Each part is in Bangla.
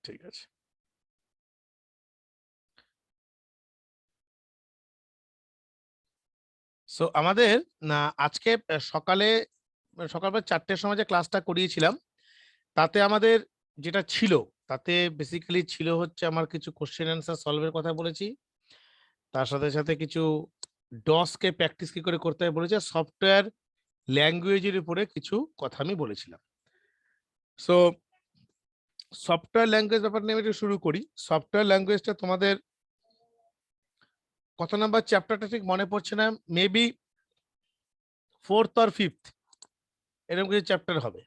ঠিক আছে। সো আমাদের না আজকে সকালে সকালবেলা 4টের সময় যে ক্লাসটা করিয়েছিলাম তাতে আমাদের যেটা ছিল তাতে বেসিক্যালি ছিল হচ্ছে আমার কিছু কোশ্চেন অ্যান্সার সলভের কথা বলেছি, তার সাথে সাথে কিছু ডসকে প্র্যাকটিস কি করে করতে হয় বলেছে, সফটওয়্যার ল্যাঙ্গুয়েজের উপরে কিছু কথা আমি বলেছিলাম। সো সফটওয়্যার ল্যাঙ্গুয়েজ ব্যাপার নিয়ে আমি একটু শুরু করি। সফটওয়্যার ল্যাঙ্গুয়েজটা তোমাদের কত নাম্বার চ্যাপ্টারটা ঠিক মনে পড়ছে না, মেবি 4th or 5th এরকম কিছু চ্যাপ্টার হবে।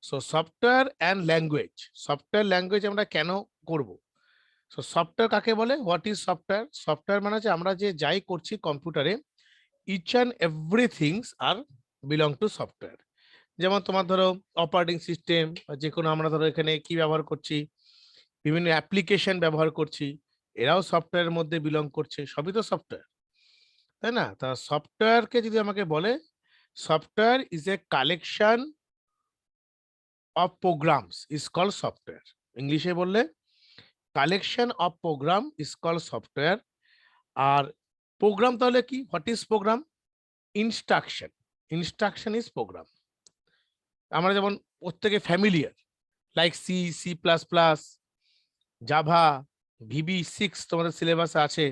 So software and language, software language আমরা কেন করব? সো সফটওয়্যার কাকে বলে? What is software? সফটওয়্যার মানে হচ্ছে আমরা যে যাই করছি কম্পিউটারে, each and everythings are belong to software. যেমন তোমার ধরো অপারেটিং সিস্টেম, যে কোনো আমরা ধরো এখানে কি ব্যবহার করছি, বিভিন্ন অ্যাপ্লিকেশন ব্যবহার করছি, এরাও সফটওয়্যারের মধ্যে বিলং করছে, সবই তো সফটওয়্যার, তাই না? তা সফটওয়্যারকে যদি আমাকে বলে, software is a collection of programs is called software. ইংলিশে বললে collection of program is called software. আর প্রোগ্রাম তাহলে কি? What is program? Instruction, instruction is program. আমরা যেমন প্রত্যেকে familiar, like C, C plus plus, Java, VB6 তোমাদের সিলেবাসে আছে,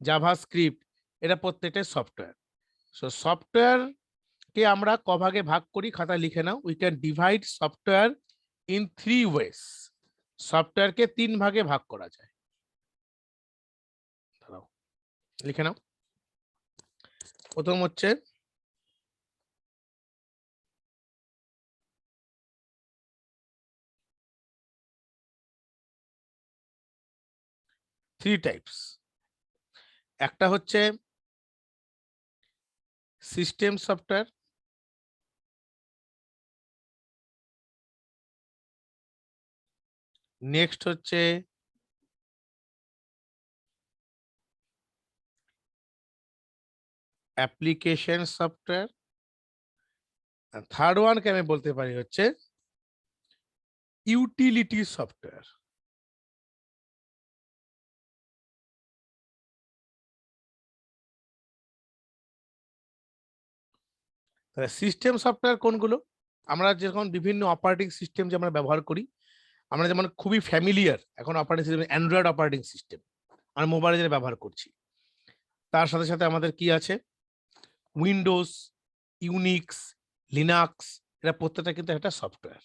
জাভা স্ক্রিপ্ট, এটা প্রত্যেকটাই সফটওয়্যার। সো সফটওয়্যার কে আমরা ক ভাগে ভাগ করি, খাতায় লিখে নাও। We can divide software in 3 ways. সফটওয়্যারকে 3 ভাগে ভাগ করা যায়। দাঁড়াও, লিখে নাও। প্রথম হচ্ছে থ্রি টাইপস। একটা হচ্ছে সিস্টেম সফটওয়্যার, নেক্সট হচ্ছে অ্যাপ্লিকেশন সফটওয়্যার, আর থার্ড ওয়ানকে আমি বলতে পারি হচ্ছে ইউটিলিটি সফটওয়্যার। তাহলে সিস্টেম সফটওয়্যার কোনগুলো? আমরা যখন বিভিন্ন অপারেটিং সিস্টেম যে আমরা ব্যবহার করি, আমরা যেমন খুবই ফ্যামিলিয়ার এখন operating system Android operating system আমরা মোবাইলে যেটা ব্যবহার করছি, তার সাথে সাথে আমাদের কি আছে? উইন্ডোজ, ইউনিক্স, লিনাক্স, এটা প্রত্যেকটা কিন্তু একটা সফটওয়্যার,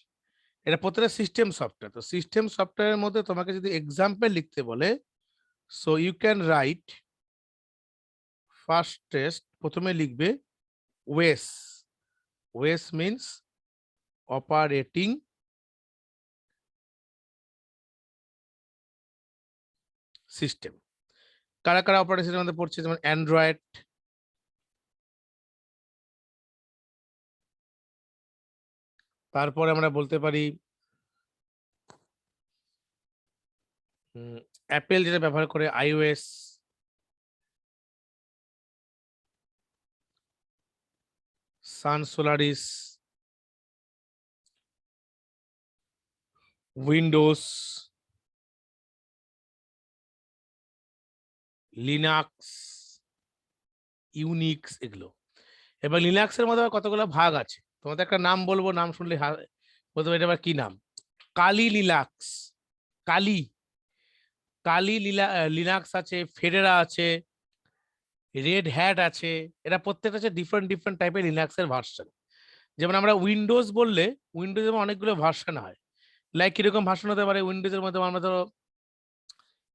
এটা প্রত্যেকটা সিস্টেম সফটওয়্যার। তো সিস্টেম সফটওয়্যারের মধ্যে তোমাকে যদি এক্সাম্পল লিখতে বলে, so you can write first test, প্রথমে লিখবে OS. OS means operating system. কারা কারা অপারেটিং সিস্টেমের মধ্যে পড়ছে? যেমন অ্যান্ড্রয়েড, তারপরে আমরা বলতে পারি অ্যাপেল যেটা ব্যবহার করে iOS, সান সোলারিস, উইন্ডোজ, লিনাক্স, ইউনিক্স, এগুলো। এবার লিনাক্সের মধ্যে আবার কতগুলো ভাগ আছে, তোমাদের একটা নাম বলবো, নাম শুনলে বলতে পারি এটা আবার কি নাম? কালি লিনাক্স, কালি, কালি লিনাক্স আছে, ফেডেরা আছে, রেড হ্যাট আছে। এরা প্রত্যেকটা হচ্ছে ডিফারেন্ট ডিফারেন্ট টাইপের লিনাক্সের ভার্সন। যেমন আমরা উইন্ডোজ বললে, উইন্ডোজে অনেকগুলো ভার্সন হয়। লাইক কিরকম ভার্সন হতে পারে? উইন্ডোজের মধ্যে আমরা ধরো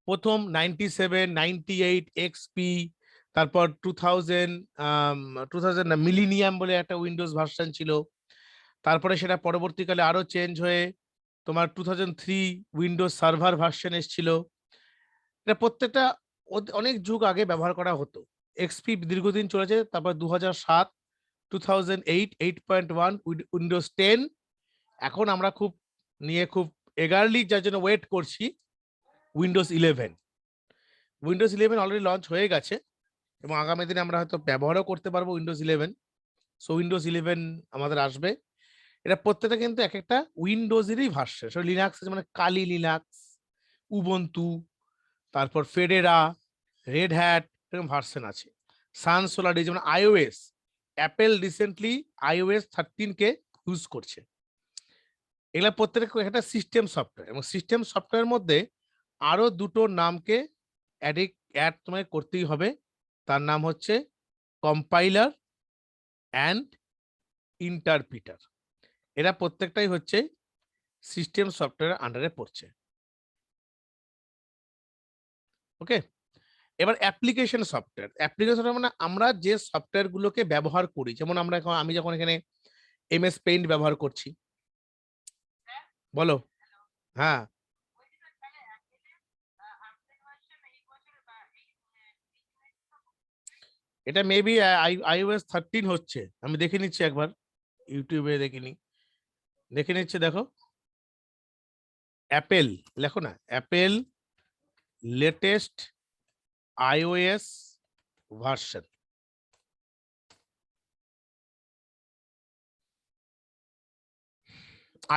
প্রথম 97, 98 এক্সপি, তারপর 2000 মিলিনিয়াম বলে একটা উইন্ডোজ ভার্সন ছিল। তারপরে সেটা পরবর্তীকালে আরো চেঞ্জ হয়ে তোমার 2003 উইন্ডোজ সার্ভার ভার্সন এসেছিল। এটা প্রত্যেকটা অনেক যুগ আগে ব্যবহার করা হতো। এক্সপি দীর্ঘদিন চলেছে, তারপর 2007, 2008, 8.1, উইন্ডোজ 10। এখন আমরা খুব এগারলি যার জন্য ওয়েট করছি উইন্ডোজ 11। উইন্ডোজ 11 অলরেডি লঞ্চ হয়ে গেছে এবং আগামী দিনে আমরা হয়তো ব্যবহারও করতে পারবো উইন্ডোজ 11। সো উইন্ডোজ 11 আমাদের আসবে। এটা প্রত্যেকটা কিন্তু এক একটা উইন্ডোজেরই ভার্সন। লিনাক্স মানে কালি লিনাক্স, উবুন্টু, তারপর ফেডেরা, রেড হ্যাট, এরকম ভার্সন আছে। সান সোলারিস, যেমন আইওএস, অ্যাপেল রিসেন্টলি iOS 13 কে ইউজ করছে। এগুলা প্রত্যেকটা একটা সিস্টেম সফটওয়্যার, এবং সিস্টেম সফটওয়্যার মধ্যে আরো দুটো নামকে অ্যাড তোমায় করতেই হবে। তার নাম হচ্ছে কম্পাইলার অ্যান্ড ইন্টারপ্রিটার। এরা প্রত্যেকটাই হচ্ছে সিস্টেম সফটওয়্যার আন্ডারে পড়ছে। ওকে, এবার অ্যাপ্লিকেশন সফটওয়্যার। অ্যাপ্লিকেশন মানে আমরা যে সফটওয়্যার গুলোকে ব্যবহার করি, যেমন আমি যখন এখানে MS পেইন্ট ব্যবহার করছি, বলো। হ্যাঁ, এটা মেবি iOS 13 হচ্ছে, আমি দেখে নিচ্ছি একবার, ইউটিউবে দেখে নিচ্ছে, দেখো অ্যাপেল, লেখো না Apple latest iOS version.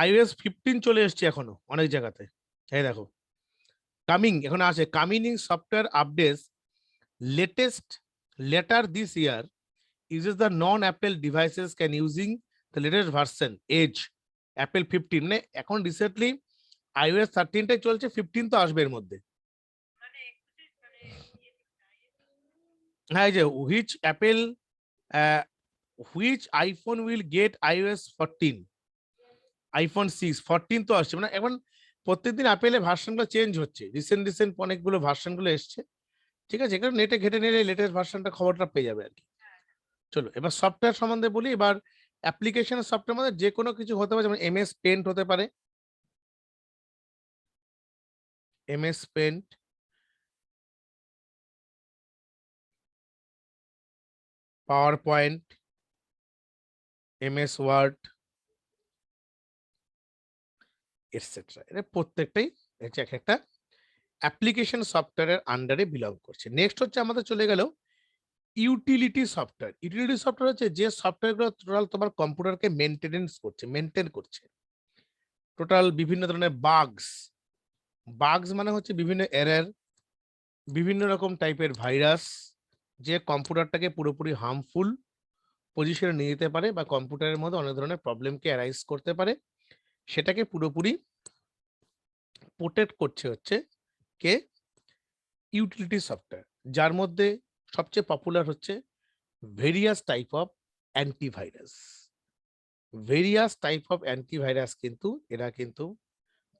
iOS 15 চলে এসছে এখনো অনেক জায়গাতে। এই দেখো কামিং, এখন আছে coming software updates latest later this year uses the non-Apple devices can using the latest version Edge Apple 15, মানে এখন রিসেন্টলি iOS 13টাই চলছে, 15 তো আসবে এর মধ্যে। হ্যাঁ, এই যে which iPhone will get iOS 14, iPhone 6 14 তো আসছে, মানে এখন প্রত্যেকদিন অ্যাপেলের ভার্সনগুলো চেঞ্জ হচ্ছে, রিসেন্ট অনেকগুলো ভার্সনগুলো এসছে। ঠিক আছে, এখানে নেটে ঘেটে নিলে লেটেস্ট ভার্সনটা খবরটা পেয়ে যাবে আর কি। চলো এবার সফটওয়্যার সম্বন্ধে বলি। এবার অ্যাপ্লিকেশন সফটওয়্যার মধ্যে যে কোনো কিছু হতে পারে, যেমন MS পেন্ট হতে পারে, MS paint, PowerPoint, MS word, etcetera. এটা প্রত্যেকটাই হচ্ছে এক একটা অ্যাপ্লিকেশন সফটওয়্যারের আন্ডারে বিলং করছে। নেক্সট হচ্ছে আমাদের চলে গেল ইউটিলিটি সফটওয়্যার। ইউটিলিটি সফটওয়্যার হচ্ছে যে সফটওয়্যারগুলো টোটাল তোমার কম্পিউটারকে মেনটেন করছে। টোটাল বিভিন্ন ধরনের বাগস মানে হচ্ছে বিভিন্ন এরর, বিভিন্ন রকম টাইপের ভাইরাস, যে কম্পিউটারটাকে পুরোপুরি হার্মফুল পজিশনে নিয়ে যেতে পারে বা কম্পিউটারের মধ্যে অনেক ধরনের প্রবলেমকে অ্যারাইজ করতে পারে, সেটাকে পুরোপুরি প্রোটেক্ট করছে হচ্ছে কে, ইউটিলিটি সফটওয়্যার। যার মধ্যে সবচেয়ে পপুলার হচ্ছে ভেরিয়াস টাইপ অফ অ্যান্টিভাইরাস। কিন্তু এরা কিন্তু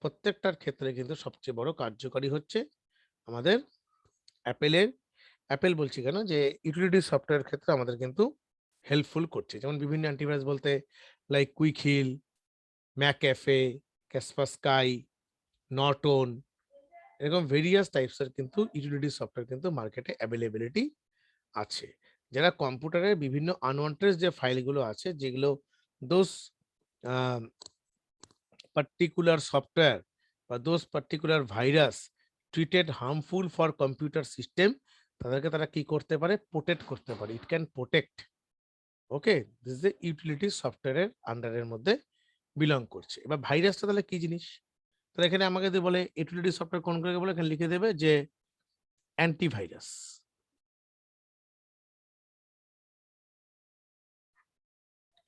প্রত্যেকটার ক্ষেত্রে কিন্তু সবচেয়ে বড় কার্যকরী হচ্ছে আমাদের অ্যাপেল বলছি কেন, যে ইউটিলিটি সফটওয়্যার ক্ষেত্রে আমাদের কিন্তু হেল্পফুল করছে। যেমন বিভিন্ন অ্যান্টিভাইরাস বলতে লাইক কুইকহিল, ম্যাকএফে, ক্যাসপারস্কাই, নর্টন, এরকম ভেরিয়াস টাইপসের কিন্তু ইউটিলিটি সফটওয়্যার কিন্তু মার্কেটে অ্যাভেলেবিলিটি আছে, যারা কম্পিউটারের বিভিন্ন আনওয়ান্টেড যে ফাইলগুলো আছে, যেগুলো দোজ পার্টিকুলার সফটওয়্যার বা those particular virus treated harmful for computer system, তাদেরকে তারা কি করতে পারে, প্রোটেক্ট করতে পারে। It can protect. Okay, this is the utility সফটওয়্যারের আন্ডারের মধ্যে বিলং করছে। এবার ভাইরাসটা তাহলে কি জিনিস, তাহলে এখানে আমাকে যদি বলে ইউটিলিটি সফটওয়্যার কোনগুলোকে বলে, এখানে লিখে দেবে যে অ্যান্টিভাইরাস।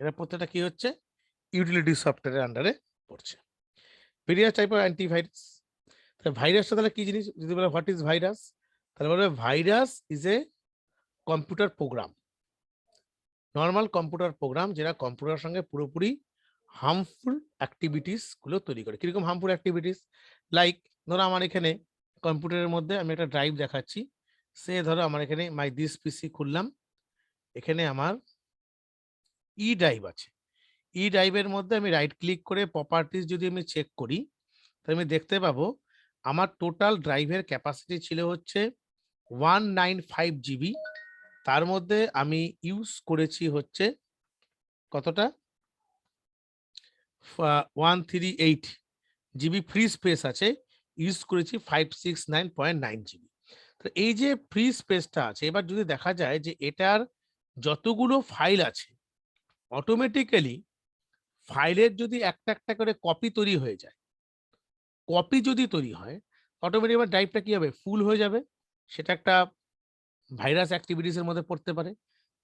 এটা প্রত্যেকটা কি হচ্ছে, ইউটিলিটি সফটওয়্যারের আন্ডারে পড়ছে। Various type of antivirus. তাহলে ভাইরাসটা তাহলে কি জিনিস, যদি বলে হোয়াট ইজ ভাইরাস, তাহলে বলবে virus is a computer program, normal computer program, যেটা কম্পিউটারের সঙ্গে পুরোপুরি হার্মফুল অ্যাক্টিভিটিস গুলো তৈরি করে। কিরকম হার্মফুল অ্যাক্টিভিটিস, লাইক ধরো আমার এখানে কম্পিউটারের মধ্যে আমি একটা ড্রাইভ দেখাচ্ছি, সে ধরো আমার এখানে মাই দিস পিসি খুললাম, এখানে আমার ই ড্রাইভ আছে। ই ড্রাইভের মধ্যে আমি রাইট ক্লিক করে প্রপার্টিস যদি আমি চেক করি, তাহলে আমি দেখতে পাবো আমার টোটাল ড্রাইভের ক্যাপাসিটি ছিল হচ্ছে 195 জিবি। তার মধ্যে আমি ইউজ করেছি হচ্ছে কতটা, 138 জিবি ফ্রি স্পেস আছে, ইউজ করেছি 569.9 জিবি। তো এই যে ফ্রি স্পেসটা আছে, এবার যদি দেখা যায় যে এটার যতগুলো ফাইল আছে, অটোমেটিক্যালি ফাইলের যদি একটা একটা করে কপি তৈরি হয়ে যায়, কপি যদি তৈরি হয়, অটোমেটিক আমার ড্রাইভটা কি হবে? ফুল হয়ে যাবে। সেটা একটা ভাইরাস অ্যাক্টিভিটিস এর মধ্যে পড়তে পারে,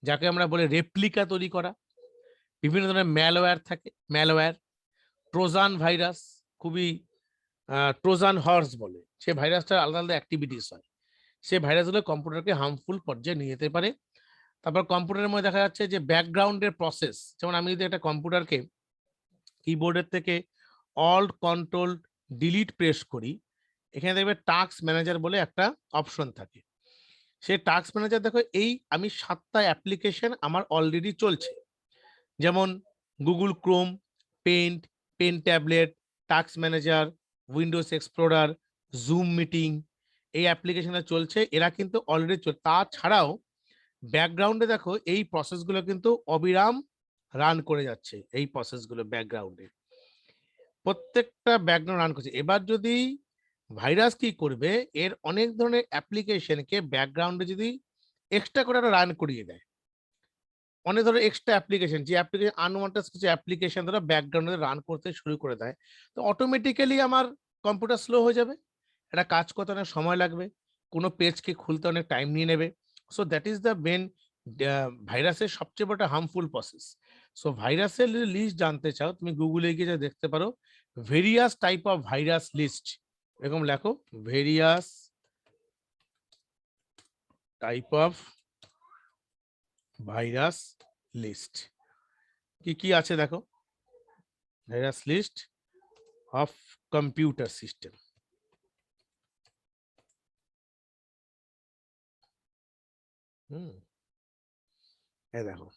যাকে আমরা বলি রেপ্লিকা তৈরি করা। বিভিন্ন ধরনের ম্যালওয়্যার থাকে, ম্যালওয়্যার, ট্রোজান ভাইরাস, খুবই ট্রোজান হর্স বলে। সে ভাইরাসটার আলাদা আলাদা অ্যাক্টিভিটিস হয়। সে ভাইরাসগুলো কম্পিউটারকে হার্মফুল পর্যায়ে নিয়ে যেতে পারে। তারপর কম্পিউটারের মধ্যে দেখা যাচ্ছে যে ব্যাকগ্রাউন্ডের প্রসেস, যেমন আমি যদি একটা কম্পিউটারকে কিবোর্ডের থেকে অল্ট কন্ট্রোল ডিলিট প্রেস করি, এখানে দেখবে টাস্ক ম্যানেজার বলে একটা অপশন থাকে। সেই টাস্ক ম্যানেজার দেখো, এই আমি 7টা অ্যাপ্লিকেশন আমার অলরেডি চলছে, যেমন Google Chrome, paint, pen tablet, task manager, Windows Explorer, Zoom meeting, এই অ্যাপ্লিকেশনে চলছে। এরা কিন্তু অলরেডি তাছাড়াও ব্যাকগ্রাউন্ডে দেখো এই প্রসেসগুলো কিন্তু অবিরাম রান করে যাচ্ছে। এই প্রসেসগুলো ব্যাকগ্রাউন্ডে প্রত্যেকটা ব্যাকগ্রাউন্ড রান করছে। এবার যদি ভাইরাস কি করবে, এর অনেক ধরনের অ্যাপ্লিকেশনকে ব্যাকগ্রাউন্ডে যদি এক্সট্রা করে রান করিয়ে দেয়, অনেক ধরনের এক্সট্রা অ্যাপ্লিকেশন, যে অ্যাপ্লিকেশন আনওয়ান্টেড কিছু অ্যাপ্লিকেশন দ্বারা ব্যাকগ্রাউন্ডে রান করতে শুরু করে দেয়, তো অটোমেটিক্যালি আমার কম্পিউটার স্লো হয়ে যাবে। এটা কাজ করতে অনেক সময় লাগবে, কোনো পেজকে খুলতে অনেক টাইম নিয়ে নেবে। So that is the main ভাইরাসের সবচেয়ে বড় হার্মফুল প্রসেস। সো ভাইরাসের লিস্ট জানতে চাও, তুমি গুগলে গিয়ে যা দেখতে পারো, various type of virus list, এরকম লেখো, various type of virus list. কি কি আছে দেখো, virus list of computer system. দেখো,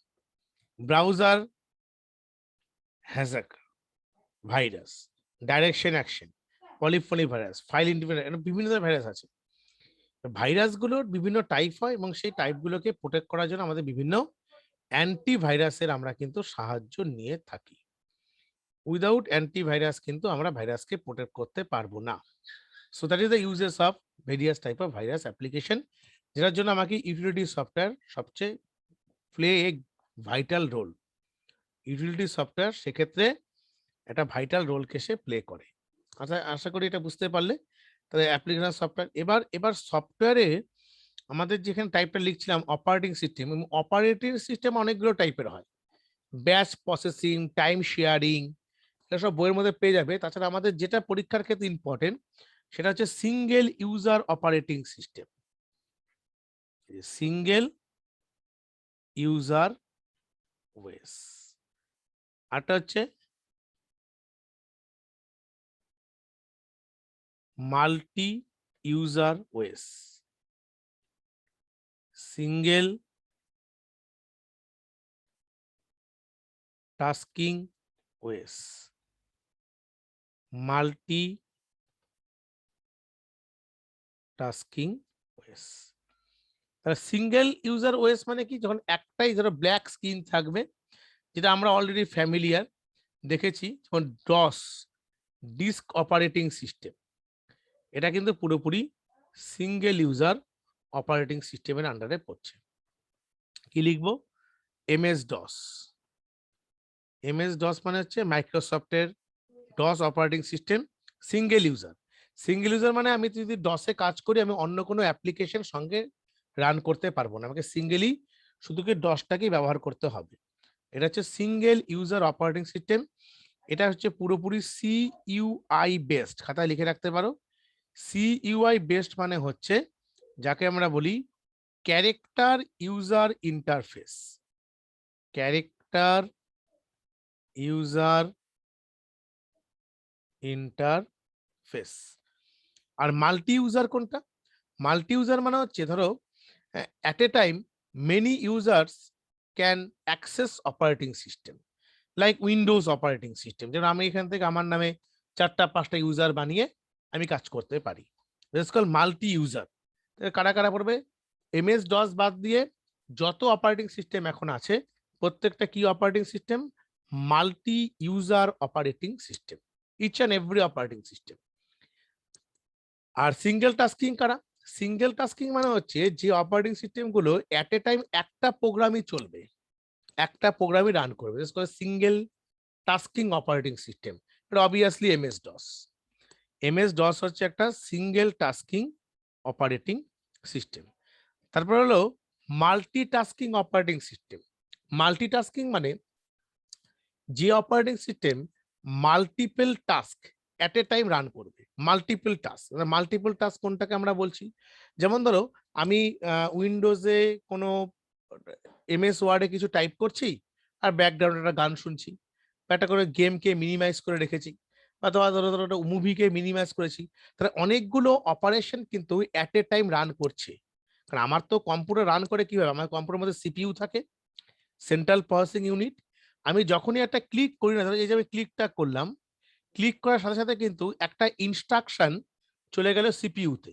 browser hijack virus, direction action, polyphony virus, file integration, বিভিন্ন ধরনের ভাইরাস আছে। ভাইরাসগুলোর বিভিন্ন টাইপ হয় এবং সেই টাইপগুলোকে প্রোটেক্ট করার জন্য আমাদের বিভিন্ন অ্যান্টিভাইরাসের আমরা কিন্তু সাহায্য নিয়ে থাকি। উইদাউট অ্যান্টিভাইরাস কিন্তু আমরা ভাইরাসকে প্রোটেক্ট করতে পারবো না। So that is the uses of various type of virus application, যেটার জন্য আমাকে ইউটিলিটি সফটওয়্যার সবচেয়ে play a vital role. Utility software সেক্ষেত্রে একটা ভাইটাল রোলকে সে প্লে করে। আচ্ছা, আশা করি এটা বুঝতে পারলে। তাহলে অ্যাপ্লিকেশন সফটওয়্যার, এবার সফটওয়্যারে আমাদের যেখানে টাইপটা লিখছিলাম অপারেটিং সিস্টেম, এবং অপারেটিং সিস্টেম অনেকগুলো টাইপের হয়, ব্যাচ প্রসেসিং, টাইম শেয়ারিং, এটা সব বইয়ের মধ্যে পেয়ে যাবে। তাছাড়া আমাদের যেটা পরীক্ষার ক্ষেত্রে ইম্পর্টেন্ট, সেটা হচ্ছে single user operating system. Single user OS, আরটা হচ্ছে multi user OS, single tasking OS, multi tasking OS. তাহলে সিঙ্গেল ইউজার ওএস মানে কি, যখন একটাই ধরো ব্ল্যাক স্ক্রিন থাকবে, যেটা আমরা অলরেডি ফ্যামিলিয়ার দেখেছি, যেমন ডস, ডিস্ক অপারেটিং সিস্টেম, এটা কিন্তু পুরোপুরি সিঙ্গেল ইউজার অপারেটিং সিস্টেমের আন্ডারে পড়ছে। কি লিখবো? MS DOS. এমএস ডস মানে হচ্ছে মাইক্রোসফটের DOS operating system, single user. Single user মানে আমি যদি ডসে কাজ করি, আমি অন্য কোনো অ্যাপ্লিকেশন সঙ্গে রান করতে পারবো না, আমাকে সিঙ্গেলি শুধু কি ডসটাকেই ব্যবহার করতে হবে। এটা হচ্ছে সিঙ্গেল ইউজার অপারেটিং সিস্টেম। এটা হচ্ছে পুরোপুরি সিইউআই বেসড, খাতায় লিখে রাখতে পারো। সিইউআই বেসড মানে হচ্ছে যাকে আমরা বলি character user interface, character user interface. আর মাল্টি ইউজার কোনটা? মাল্টি ইউজার মানে হচ্ছে ধরো at a time many users can access operating system like Windows operating system, যেমন আমি এখান থেকে আমার নামে 4টা-5টা ইউজার বানিয়ে আমি কাজ করতে পারি। This call multi user. কারা কারা পড়বে? এমএস ডস বাদ দিয়ে যত অপারেটিং সিস্টেম এখন আছে, প্রত্যেকটা কি operating system? Multi user operating system, each and every operating system. আর সিঙ্গেল টাস্কিং কারা? সিঙ্গেল টাস্কিং মানে হচ্ছে যে অপারেটিং সিস্টেম গুলো এট এ টাইম একটা প্রোগ্রামই চলবে, একটা প্রোগ্রামই রান করবে, সিঙ্গেল টাস্কিং অপারেটিং সিস্টেম, এটা obviously MS DOS. MS DOS হচ্ছে একটা সিঙ্গেল টাস্কিং অপারেটিং সিস্টেম। তারপর হলো মাল্টিটাস্কিং অপারেটিং সিস্টেম। মাল্টিটাস্কিং মানে যে অপারেটিং সিস্টেম মাল্টিপল টাস্ক এট এ টাইম রান করবে। মাল্টিপল টাস্ক, মাল্টিপল টাস্ক কোনটাকে আমরা বলছি, যেমন ধরো আমি উইন্ডোজে কোনো এমএস ওয়ার্ডে কিছু টাইপ করছি আর ব্যাকগ্রাউন্ডে একটা গান শুনছি, বা একটা করে গেমকে মিনিমাইজ করে রেখেছি, বা ধরো ধরো ধরো একটা মুভিকে মিনিমাইজ করেছি। তাহলে অনেকগুলো অপারেশন কিন্তু এট এ টাইম রান করছে। কারণ আমার তো কম্পিউটার রান করে কিভাবে, আমার কম্পিউটার মধ্যে সিপিইউ থাকে, সেন্ট্রাল প্রসেসিং ইউনিট। আমি যখনই একটা ক্লিক করি না, ধরো এই যে আমি ক্লিকটা করলাম, ক্লিক করার সাথে সাথে কিন্তু একটা ইনস্ট্রাকশন চলে গেল সিপিইউতে।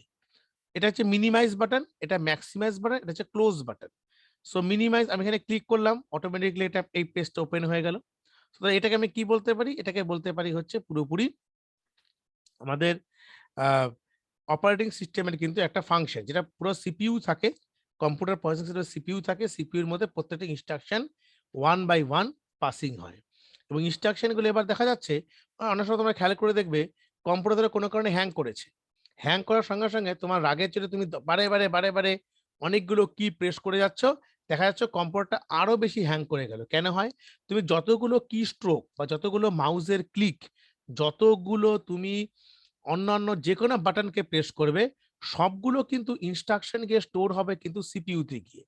এটা হচ্ছে মিনিমাইজ বাটন, এটা ম্যাক্সিমাইজ বাটন, এটা হচ্ছে ক্লোজ বাটন। সো মিনিমাইজ, আমি এখানে ক্লিক করলাম, অটোমেটিকলি এটা এই পেজটা ওপেন হয়ে গেল। তো এটাকে আমি কি বলতে পারি, এটাকে বলতে পারি হচ্ছে পুরোপুরি আমাদের অপারেটিং সিস্টেমের কিন্তু একটা ফাংশন, যেটা পুরো সিপিইউ থাকে, কম্পিউটার প্রসেসিং সিস্টেমের সিপিইউ থাকে, সিপিইউর মধ্যে প্রত্যেকটা instruction one by one passing হয়। এবং ইনস্ট্রাকশনগুলো এবার দেখা যাচ্ছে অনেক সময় তোমরা খেয়াল করে দেখবে কম্পিউটারে কোনো কারণে হ্যাং করেছে, হ্যাং করার সঙ্গে সঙ্গে তোমার রাগের চোটে তুমি বারে বারে বারে বারে অনেকগুলো কি প্রেস করে যাচ্ছ, দেখা যাচ্ছে কম্পিউটারটা আরো বেশি হ্যাং করে গেল। কেন হয়, তুমি যতগুলো কি স্ট্রোক বা যতগুলো মাউসের ক্লিক, যতগুলো তুমি অন্যান্য যে কোনো বাটনকে প্রেস করবে, সবগুলো কিন্তু ইনস্ট্রাকশন গিয়ে স্টোর হবে কিন্তু সিপিইউতে গিয়ে।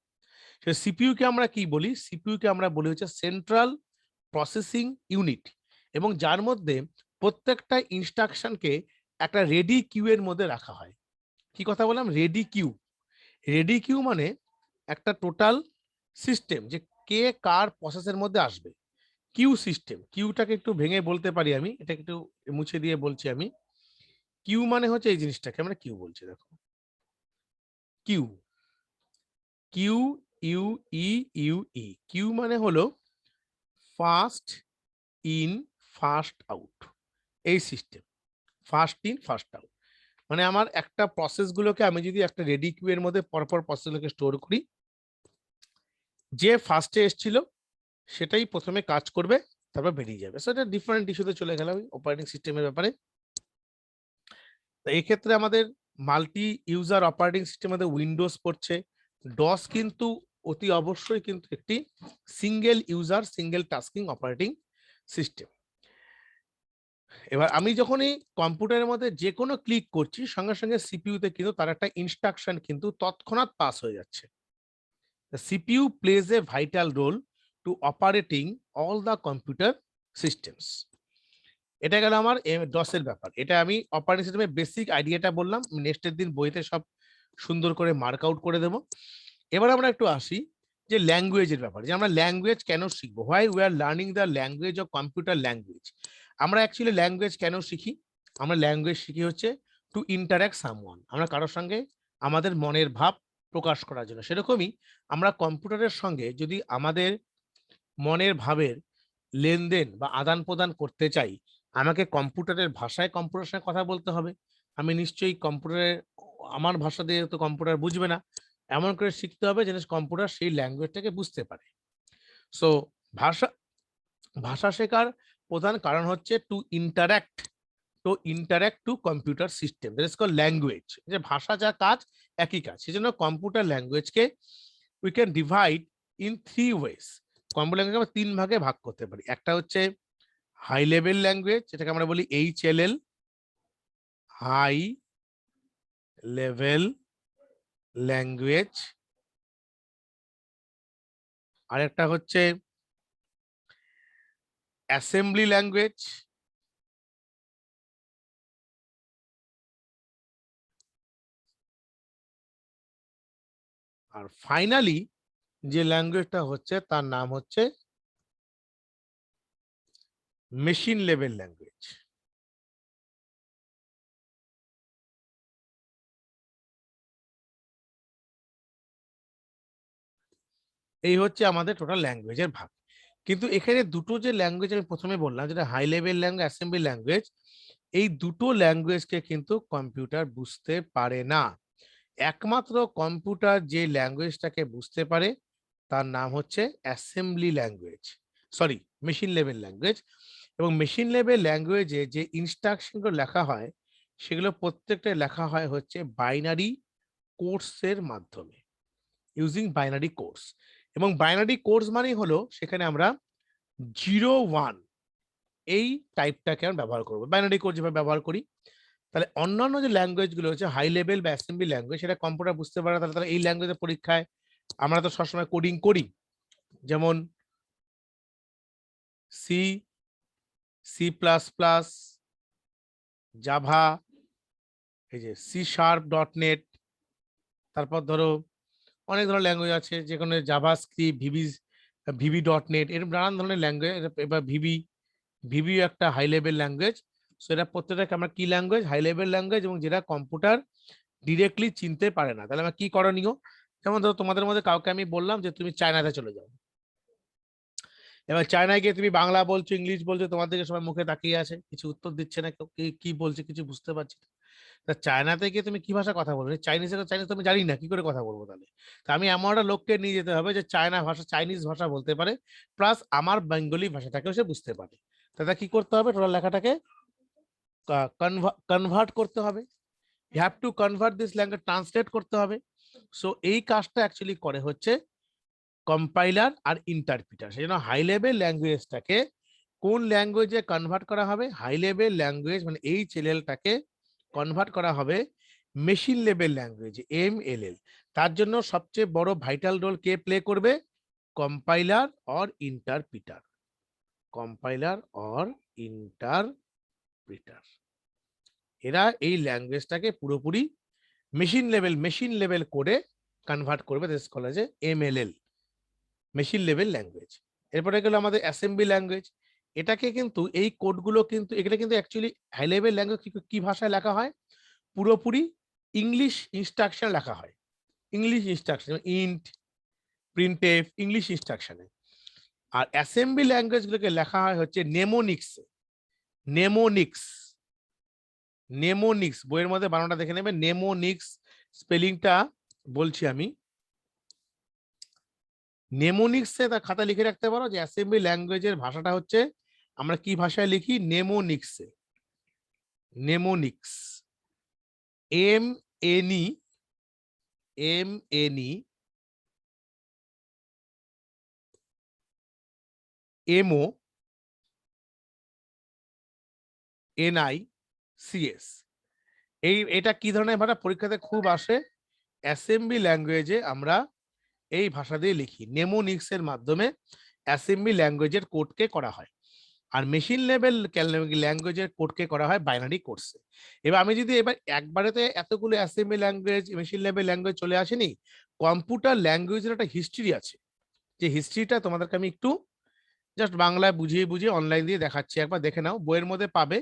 সে সিপিইউকে আমরা কি বলি, সিপিইউকে আমরা বলি হচ্ছে সেন্ট্রাল প্রসেসিং ইউনিট, এবং যার মধ্যে প্রত্যেকটা ইনস্ট্রাকশনকে একটা রেডি কিউ এর মধ্যে রাখা হয়। কি কথা বললাম, রেডি কিউ। রেডি কিউ মানে একটা টোটাল সিস্টেম, যে কে কার প্রসেসের মধ্যে আসবে, কিউ সিস্টেম। কিউটাকে একটু ভেঙে বলতে পারি আমি, এটা একটু মুছে দিয়ে বলছি আমি। কিউ মানে হচ্ছে এই জিনিসটাকে আমরা কিউ বলছি, দেখো queue, Q U E U E, queue মানে হলো ফার্স্ট ইন ফার্স্ট আউট, এই system first in first out. মানে আমার একটা প্রসেস গুলোকে আমি যদি একটা রেডি কিউ এর মধ্যে পরপর প্রসেস গুলোকে স্টোর করি, যে ফার্স্টে এসেছিল সেটাই প্রথমে কাজ করবে, তারপর বেরিয়ে যাবে। সো এটা ডিফারেন্ট ইস্যুতে চলে গেলাম অপারেটিং সিস্টেমের ব্যাপারে। তো এই ক্ষেত্রে আমাদের মাল্টি ইউজার অপারেটিং সিস্টেম আমাদের উইন্ডোজ পড়ছে, ডস কিন্তু অতি অবশ্যই কিন্তু একটি single user single tasking operating system. এবার আমি যখনই কম্পিউটারের মধ্যে যে কোনো ক্লিক করছি, সঙ্গে সঙ্গে সিপিইউতে কিন্তু তার একটা ইনস্ট্রাকশন কিন্তু তৎক্ষণাৎ পাস হয়ে যাচ্ছে। The CPU plays a vital role to operating all the computer systems. এটা গেল আমার ডসের ব্যাপার। এটা আমি অপারেটিং সিস্টেমের বেসিক আইডিয়াটা বললাম, নেক্সটের দিন বইতে সব সুন্দর করে মার্ক আউট করে দেবো। এবার আমরা একটু আসি যে ল্যাঙ্গুয়েজের ব্যাপারে, যে আমরা ল্যাঙ্গুয়েজ কেন শিখবো, why we are learning the language of computer language. আমরা অ্যাকচুয়ালি ল্যাঙ্গুয়েজ কেন শিখি, আমরা ল্যাঙ্গুয়েজ শিখি হচ্ছে টু ইন্টারাক্ট সামওয়ান, আমরা কারোর সঙ্গে আমাদের মনের ভাব প্রকাশ করার জন্য। সেরকমই আমরা কম্পিউটারের সঙ্গে যদি আমাদের মনের ভাবের লেনদেন বা আদান প্রদান করতে চাই, আমাকে কম্পিউটারের ভাষায় কম্পিউটারের সঙ্গে কথা বলতে হবে। আমি নিশ্চয়ই কম্পিউটারের আমার ভাষা দিয়ে তো কম্পিউটার বুঝবে না, এমন করে শিখতে হবে যেন কম্পিউটার সেই ল্যাঙ্গুয়েজটাকে বুঝতে পারে। সো ভাষা ভাষা শেখার প্রধান কারণ হচ্ছে to interact to computer system, that is called language. যে ভাষা যা কাজ একই কাজ, সেজন্য কম্পিউটার ল্যাঙ্গুয়েজকে we can divide in 3 ways. Computer language আমরা 3 ভাগে ভাগ করতে পারি। একটা হচ্ছে হাই লেভেল ল্যাঙ্গুয়েজ, যেটাকে আমরা বলি HLL, হাই লেভেল ল্যাঙ্গুয়েজ। আর একটা হচ্ছে অ্যাসেম্বলি ল্যাঙ্গুয়েজ। আর ফাইনালি যে ল্যাঙ্গুয়েজটা হচ্ছে তার নাম হচ্ছে মেশিন লেভেল ল্যাঙ্গুয়েজ। এই হচ্ছে আমাদের টোটাল ল্যাঙ্গুয়েজের ভাগ। কিন্তু এখানে দুটো যে ল্যাঙ্গুয়েজ আমি প্রথমে বললাম, যেটা high level language, assembly language, এই দুটো ল্যাঙ্গুয়েজকে কিন্তু কম্পিউটার বুঝতে পারে না। একমাত্র কম্পিউটার যে ল্যাঙ্গুয়েজটাকে বুঝতে পারে তার নাম হচ্ছে assembly language, sorry machine level language. এবং মেশিন লেভেল ল্যাঙ্গুয়েজে যে ইনস্ট্রাকশনগুলো লেখা হয় সেগুলো প্রত্যেকটা লেখা হয় হচ্ছে বাইনারি কোডসের মাধ্যমে, ইউজিং বাইনারি কোডস। এবং বাইনারি কোডস মানেই হলো সেখানে আমরা 0 1 এই টাইপটাকে আমরা ব্যবহার করবো, বাইনারি কোড যেভাবে ব্যবহার করি। তাহলে অন্যান্য যে ল্যাঙ্গুয়েজ গুলো হচ্ছে হাই লেভেল বা অ্যাসেম্বলি ল্যাঙ্গুয়েজ, সেটা কম্পিউটার বুঝতে পারে, তাহলে এই ল্যাঙ্গুয়েজের পরীক্ষায় আমরা তো সবসময় কোডিং করি, যেমন সি, C++, জাভা, এই যে C#.net, তারপর ধরো অনেক ধরনের ল্যাঙ্গুয়েজ আছে, যেখানে জাভা স্ক্রিপ্ট, VB.NET, এরকম নানান ধরনের ল্যাঙ্গুয়েজ। এবার ভিবি একটা হাই লেভেল ল্যাঙ্গুয়েজ। সো এটা প্রত্যেকটাকে আমরা কি ল্যাঙ্গুয়েজ, হাই লেভেল ল্যাঙ্গুয়েজ, এবং যেটা কম্পিউটার ডিরেক্টলি চিনতে পারে না। তাহলে আমার কি করণীয়, যেমন ধরো তোমাদের মধ্যে কাউকে আমি বললাম যে তুমি চায়নাতে চলে যাও, এবার চায়নায় গিয়ে তুমি বাংলা বলছো, ইংলিশ বলছো, তোমার দিকে সবাই মুখে তাকিয়ে আছে, কিছু উত্তর দিচ্ছে না, কেউ কি বলছে কিছু বুঝতে পারছি না। তা চায়নাতে গিয়ে তুমি কি ভাষা কথা বলবে, চাইনিজ তুমি জানি না, কি করে কথা বলবো তাহলে? তা আমি এমন একটা লোককে নিয়ে যেতে হবে যে চায়না ভাষা, চাইনিজ ভাষা বলতে পারে, প্লাস আমার বেঙ্গলি ভাষাটাকেও সে বুঝতে পারে। তাহলে কি করতে হবে, টোটাল লেখাটাকে কনভার্ট করতে হবে। You have to convert this language, translate করতে হবে। সো এই কাজটা অ্যাকচুয়ালি করে হচ্ছে কম্পাইলার আর ইন্টারপ্রিটার। সেই জন্য হাই লেভেল ল্যাঙ্গুয়েজটাকে কোন ল্যাঙ্গুয়েজে কনভার্ট করা হবে, হাই লেভেল ল্যাঙ্গুয়েজ মানে HLL-টাকে কনভার্ট করা হবে মেশিন লেভেল ল্যাঙ্গুয়েজ MLL। তার জন্য সবচেয়ে বড় ভাইটাল রোল কে প্লে করবে, compiler or interpreter, compiler or interpreter. এরা এই ল্যাঙ্গুয়েজটাকে পুরোপুরি মেশিন লেভেল করে কনভার্ট করবে, this call as MLL, machine level language. এরপরে গেল আমাদের অ্যাসেম্বলি ল্যাঙ্গুয়েজ। এটাকে কিন্তু এই কোডগুলো কিন্তু এখানে কিন্তু অ্যাকচুয়ালি হাই লেভেল ল্যাঙ্গুয়েজ কি ভাষায় লেখা হয়, পুরোপুরি ইংলিশ ইনস্ট্রাকশন লেখা হয়, English instruction, int, printf, English ইনস্ট্রাকশনে। আর অ্যাসেম্বলি ল্যাঙ্গুয়েজগুলোকে লেখা হয় হচ্ছে নেমোনিক্সে, নেমোনিক্স, নেমোনিক্স, বইয়ের মধ্যে বানানটা দেখে নেবে, নেমোনিক্স স্পেলিংটা বলছি আমি। নেমোনিক্সে তার খাতা লিখে রাখতে পারো যে অ্যাসেম্বলি ল্যাঙ্গুয়েজের ভাষাটা হচ্ছে আমরা কি ভাষায় লিখি, নেমোনিক্সে, নেমোনিক্স, MNE, MONICS। এটা কি ধরনের ভাষা, পরীক্ষাতে খুব আসে, অ্যাসেম্বলি ল্যাঙ্গুয়েজে আমরা এই ভাষা দিয়ে লিখি, নেমোনিক্সের মাধ্যমে অ্যাসেম্বলি ল্যাঙ্গুয়েজের কোডকে করা হয়। আর মেশিন লেভেল ল্যাঙ্গুয়েজের কোডকে করা হয় বাইনারি কোডসে। এবার আমি যদি এবার একবারেতে এতগুলো assembly language, machine level language চলে আসেনি, কম্পিউটার ল্যাঙ্গুয়েজের একটা হিস্ট্রি আছে, যে হিস্ট্রিটা তোমাদেরকে আমি একটু জাস্ট বাংলায় বুঝিয়ে অনলাইন দিয়ে দেখাচ্ছি, একবার দেখে নাও, বইয়ের মধ্যে পাবে।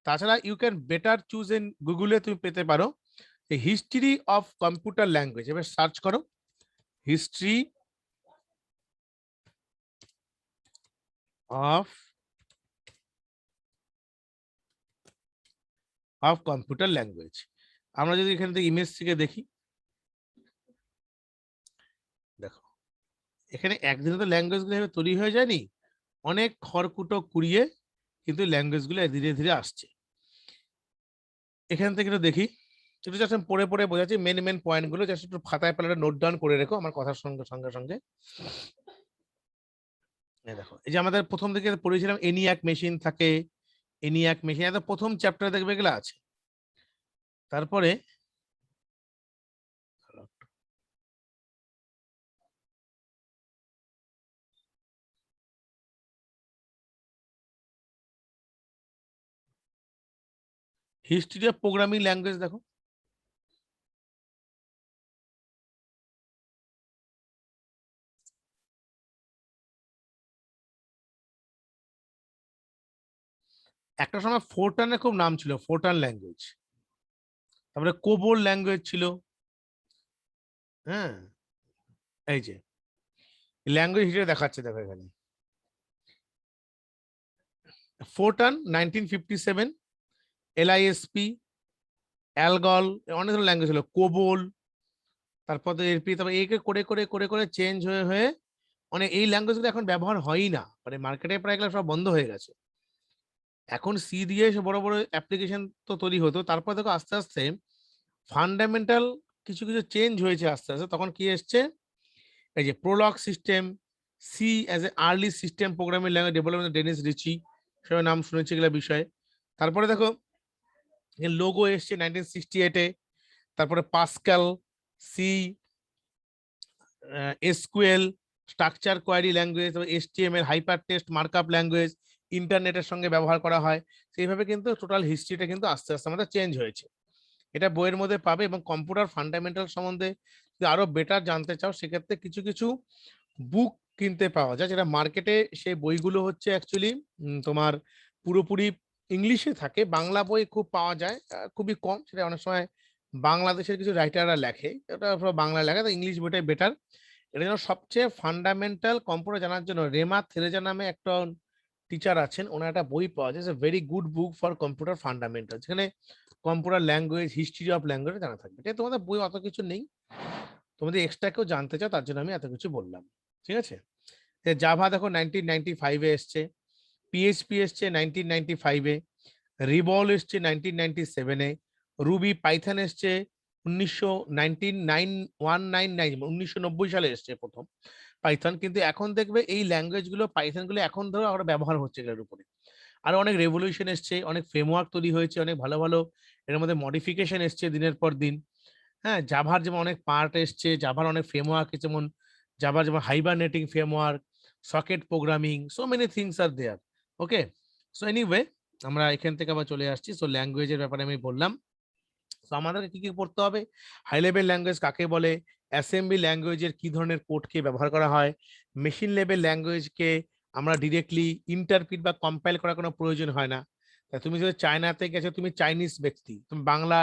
তাছাড়া you can better choose in গুগলে, তুমি পেতে পারো হিস্ট্রি অফ কম্পিউটার ল্যাঙ্গুয়েজ। এবার সার্চ করো হিস্ট্রি অফ কম্পিউটার ল্যাঙ্গুয়েজ। আমরা যদি এখান থেকে ইমেজ থেকে দেখি, দেখো এখানে একদিনে তো ল্যাঙ্গুয়েজ গুলো তৈরি হয়ে যায়নি, অনেক খড়কুটো কুড়িয়ে কিন্তু ল্যাঙ্গুয়েজ গুলো ধীরে ধীরে আসছে। এখান থেকে একটু দেখি, একটু জাস্ট আমি পড়ে বোঝাচ্ছি, মেন পয়েন্ট গুলো জাস্ট একটু খাতায় পেলে নোট ডাউন করে রেখো আমার কথার সঙ্গে সঙ্গে সঙ্গে। দেখো এই যে আমাদের প্রথম দিকে পড়েছিলাম ENIAC মেশিন থাকে, ENIAC মেশিন, এত প্রথম চ্যাপ্টারে দেখবে এগুলো আছে। তারপরে হিস্ট্রি অফ প্রোগ্রামিং ল্যাঙ্গুয়েজ, দেখো একটা সময় ফোরটানের খুব নাম ছিল, ফোরটান ল্যাঙ্গুয়েজ, তারপরে কোবল ল্যাঙ্গুয়েজ ছিল। হ্যাঁ, এই যে ল্যাঙ্গুয়েজ হিসেবে দেখাচ্ছে, দেখো এখানে ফোরটান 1957, LISP, অ্যালগল, অনেক ধরনের ল্যাঙ্গুয়েজ ছিল, কোবল, তারপরে এরপি, তারপরে একে করে চেঞ্জ হয়ে মানে এই ল্যাঙ্গুয়েজগুলো এখন ব্যবহার হয়ই না, মানে মার্কেটে প্রায় এগুলো সব বন্ধ হয়ে গেছে। এখন সি দিয়ে এসে বড় বড় অ্যাপ্লিকেশন তো তৈরি হতো, তারপর দেখো আস্তে আস্তে ফান্ডামেন্টাল কিছু কিছু চেঞ্জ হয়েছে আস্তে আস্তে। তখন কি এসছে, এই যে Prolog system, C as a early system programming language development Dennis Ritchie, সবাই নাম শুনেছি এগুলো বিষয়ে। তারপরে দেখো লোগো এসছে 1968-এ, তারপরে Pascal, C, SQL, structure query language, HTML, hyper text markup language, ইন্টারনেটের সঙ্গে ব্যবহার করা হয়। সেইভাবে কিন্তু টোটাল হিস্ট্রিটা কিন্তু আস্তে আস্তে আমাদের চেঞ্জ হয়েছে। এটা বইয়ের মধ্যে পাবে। এবং কম্পিউটার ফান্ডামেন্টাল সম্বন্ধে যদি আরো বেটার জানতে চাও, সেক্ষেত্রে কিছু কিছু বুক কিনতে পাওয়া যায়, যেটা মার্কেটে সেই বইগুলো হচ্ছে অ্যাকচুয়ালি তোমার পুরোপুরি ইংলিশে থাকে, বাংলা বই খুব পাওয়া যায়, খুবই কম। সেটা অনেক সময় বাংলাদেশের কিছু রাইটাররা লেখে, এটা বাংলায় লেখা, তো ইংলিশ বইটাই বেটার। এটা যেন সবচেয়ে ফান্ডামেন্টাল কম্পিউটার জানার জন্য রেমা থেরেজা নামে একটা টিচার আছেন, ওনার একটা বই পাওয়া যায়, very good book for computer fundamental, যেখানে computer language, history of language জানা থাকবে। এটা তোমাদের বই অত কিছু নেই, তোমাদের এক্সট্রা কেউ জানতে চাও তার জন্য আমি এত কিছু বললাম। ঠিক আছে, জাভা দেখো 1995-এ এসছে, পিএইচপি এসছে 1995-এ, রিবল এসছে 1997-এ, রুবি পাইথন এসছে 1990 সালে এসছে প্রথম পাইথন। কিন্তু এখন দেখবে এই ল্যাঙ্গুয়েজ গুলো, পাইথন গুলো এখন ধরো আরো ব্যবহার হচ্ছে এগুলোর উপরে। আরো অনেক রেভলিউশন এসছে, অনেক ফ্রেমওয়ার্ক তৈরি হয়েছে, অনেক ভালো ভালো এর মধ্যে মডিফিকেশন এসছে দিনের পর দিন। হ্যাঁ, জাভার যেমন অনেক পার্ট এসছে, জাভার অনেক ফ্রেমওয়ার্ক, যেমন জাভার যেমন hibernating framework, socket programming, so many things are there. Okay, so anyway আমরা এখান থেকে আবার চলে আসছি। সো ল্যাঙ্গুয়েজের ব্যাপারে আমি বললাম। তো আমাদেরকে কি কি পড়তে হবে, হাই লেভেল ল্যাঙ্গুয়েজ কাকে বলে, অ্যাসেম্বলি ল্যাঙ্গুয়েজের কি ধরনের কোডকে ব্যবহার করা হয়, মেশিন লেভেল ল্যাঙ্গুয়েজকে আমরা ডিরেক্টলি ইন্টারপ্রিট বা কম্পাইল করার কোনো প্রয়োজন হয় না। তা তুমি যদি চায়নাতে গেছো, তুমি চাইনিজ ব্যক্তি, তুমি বাংলা,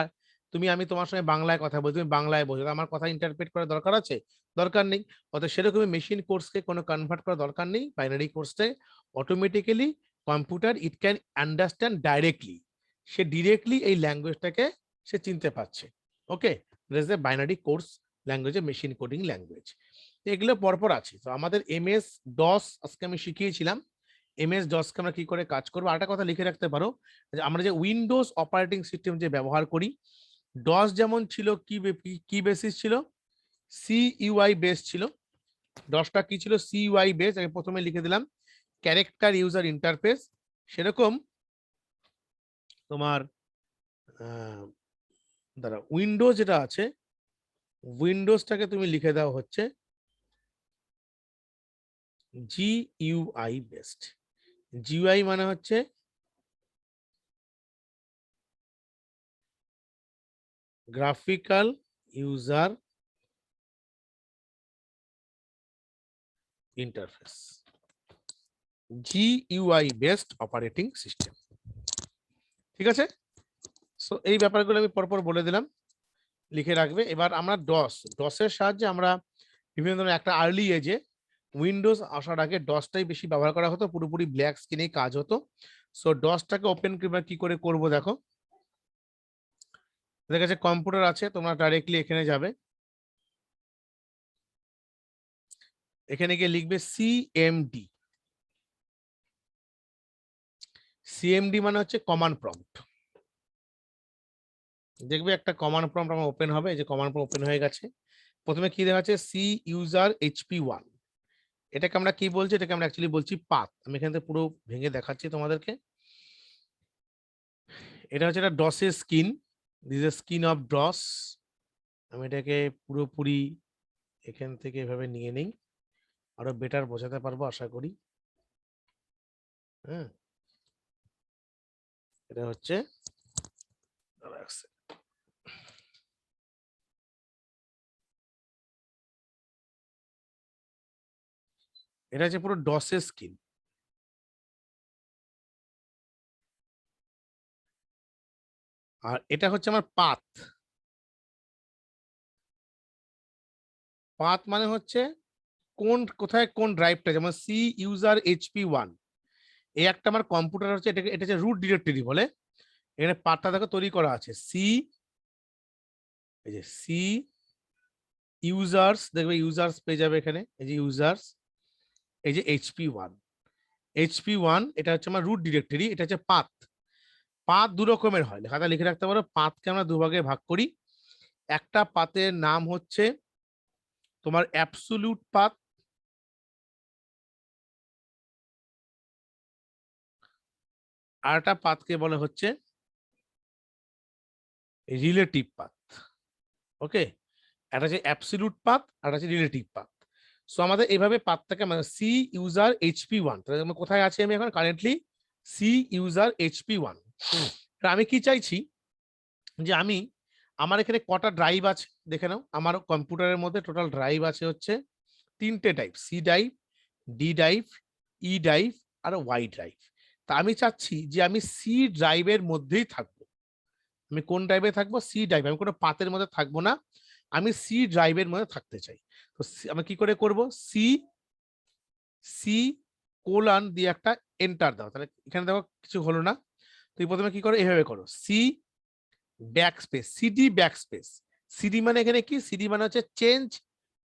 আমি তোমার সঙ্গে বাংলায় কথা বলি, তুমি বাংলায় বোঝো, আমার কথা ইন্টারপ্রেট করার দরকার আছে? দরকার নেই। অর্থাৎ সেরকমই মেশিন কোর্সকে কোনো কনভার্ট করার দরকার নেই, বাইনারি কোর্সে automatically computer it can understand directly, সে ডিরেক্টলি এই ল্যাঙ্গুয়েজটাকে সে চিনতে পারছে। Okay, that's the binary course language, machine coding language. এগুলো পরপর আছে। তো আমাদের এমএস ডস আজকে আমি শিখিয়েছিলাম, এমএস ডসকে আমরা কি করে কাজ করবো। আরেকটা কথা লিখে রাখতে পারো, আমরা যে উইন্ডোজ অপারেটিং সিস্টেম যে ব্যবহার করি, ডস যেমন ছিল কি বেসিস ছিল, সিইউআই বেস ছিল। ডসটা কি ছিল, সিইউআই বেস, আমি প্রথমে লিখে দিলাম ক্যারেক্টার ইউজার ইন্টারফেস। সেরকম তোমার দাঁড়া, উইন্ডোজ যেটা আছে, উইন্ডোজটাকে তুমি লিখে দাও হচ্ছে জিইউআই বেসড। জিইউআই মানে হচ্ছে graphical user interface, GUI based operating system. ঠিক আছে, সো এই ব্যাপারগুলো আমি পরপর বলে দিলাম, লিখে রাখবে। এবার আমরা ডসের সাহায্যে আমরা বিভিন্ন ধরনের, একটা আর্লি এজে উইন্ডোজ আসার আগে ডসটাই বেশি ব্যবহার করা হতো, পুরোপুরি ব্ল্যাক স্ক্রিনেই কাজ হতো। সো ডসটাকে ওপেন কি করে করব দেখো, তোমাদের কাছে কম্পিউটার আছে, তোমরা ডাইরেক্টলি এখানে যাবে, এখানে গিয়ে লিখবে সিএমডি। সিএমডি মানে হচ্ছে কমান্ড প্রম্পট। দেখবে একটা কমান্ড প্রম্পট আমার ওপেন হবে, এই যে কমান্ড প্রম্পট ওপেন হয়ে গেছে। প্রথমে কি দেখা যাচ্ছে, সি ইউজার HP1, এটাকে আমরা কি বলছি, এটাকে আমরা অ্যাকচুয়ালি বলছি পাথ। আমি এখান থেকে পুরো ভেঙে দেখাচ্ছি তোমাদেরকে। এটা হচ্ছে একটা ডসের screen, this is screen of DOS. আমি এটাকে পুরোপুরি এখান থেকে এভাবে নিয়ে নেই, আরো বেটার বোঝাতে পারবো আশা করি। হ্যাঁ, এটা হচ্ছে, এটা হচ্ছে পুরো ডসের স্কিন। আর এটা হচ্ছে আমার পাথ। পাথ মানে হচ্ছে কোথায় কোন ড্রাইভটা, যেমন সি ইউজার HP1, এই একটা আমার কম্পিউটার হচ্ছে, এটা হচ্ছে রুট ডিরেক্টরি বলে। এখানে পাথটা দেখো তৈরি করা আছে, সি, এই যে সি ইউজার্স, দেখবে ইউজার্স পেয়ে যাবে এখানে, এই যে ইউজার্স, এই যে HP1 এটা হচ্ছে আমার রুট ডিরেক্টরি, এটা হচ্ছে পাথ। পাথ দু রকমের হয়, খাতা লিখে রাখতে পারো। পাথকে আমরা দুভাগে ভাগ করি। একটা পাথের নাম হচ্ছে তোমার অ্যাবসোলিউট পাথ, আর একটা পাথকে বলে হচ্ছে রিলেটিভ পাথ। ওকে, একটা হচ্ছে অ্যাবসোলিউট পাথ আর একটা হচ্ছে রিলেটিভ পাথ। সো আমাদের এইভাবে পাথটাকে মানে সি ইউজার HP1, তাহলে আমি কোথায় আছি, আমি এখন কারেন্টলি সি ইউজার HP1। আমি কি চাইছি যে আমি আমার এখানে কটা ড্রাইভ আছে দেখে নাও। আমার কম্পিউটারের মধ্যে টোটাল ড্রাইভ আছে হচ্ছে তিনটে type, C drive, D drive, E drive আর ওয়াই ড্রাইভ। তা আমি চাচ্ছি যে আমি সি ড্রাইভের মধ্যেই থাকবো। আমি কোন ড্রাইভে থাকবো? C drive. আমি কোনো পাতের মধ্যে থাকবো না, আমি সি ড্রাইভের মধ্যে থাকতে চাই। তো আমি কি করে করব? সি সি কোলন দিয়ে একটা এন্টার দাও। তাহলে এখানে দেখো কিছু হলো না। তুমি প্রথমে কি করো, এভাবে করো, C backspace, CD backspace. CD মানে এখানে কি? সিডি মানে হচ্ছে চেঞ্জ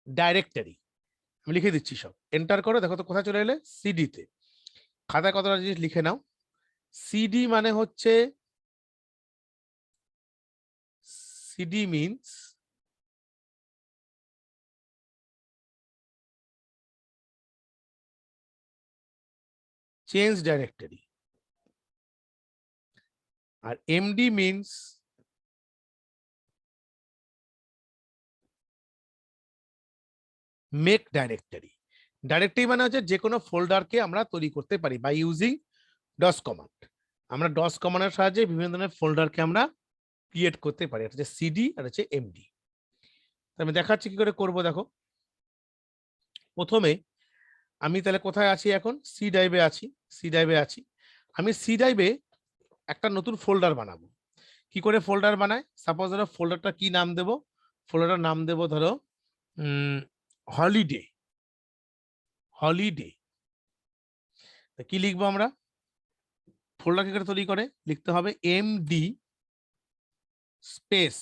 ডাইরেক্টরি। আমি লিখে দিচ্ছি, সব এন্টার করো। দেখো তো কোথায় চলে এলে? সিডি তে। খাতায় কতটা জিনিস লিখে নাও। সিডি মানে হচ্ছে, সিডি মিনস চেঞ্জ ডাইরেক্টরি, আর MD means make directory. Directory মানে হচ্ছে যে কোনো ফোল্ডারকে আমরা তৈরি করতে পারি বাই ইউজিং ডস কমান্ড। আমরা ডস কমান্ডের সাহায্যে বিভিন্ন ধরনের ফোল্ডারকে আমরা ক্রিয়েট করতে পারি। এটা হচ্ছে সিডি আর হচ্ছে এমডি। আমি দেখাচ্ছি কি করে করব। দেখো, প্রথমে আমি তাহলে কোথায় আছি এখন? সি ড্রাইভে আছি। সি ড্রাইভে আছি। আমি সি ড্রাইভে একটা নতুন ফোল্ডার বানাবো। কি করে ফোল্ডার বানায়? সাপোজ ধরো ফোল্ডারটা কি নাম দেব? ফোল্ডারটার নাম দেব ধরো হলিডে। হলিডে। কি লিখবো আমরা? ফোল্ডার কি করে তৈরি করে? লিখতে হবে MD space,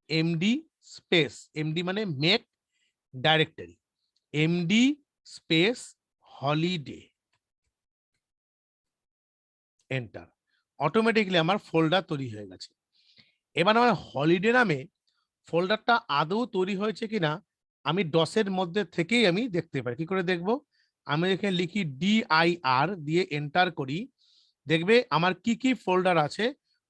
MD space, MD মানে make directory, MD space holiday, enter. Automatically আমার ফোল্ডার তৈরি হয়ে গেছে। এবার আমার হলিডে নামে ফোল্ডারটা আদৌ তৈরি হয়েছে কিনা আমি ডসের মধ্যে থেকেই আমি দেখতে পারি। কি করে দেখবো? আমি এখানে লিখি DIR দিয়ে এন্টার করি, দেখবে আমার কি কি ফোল্ডার আছে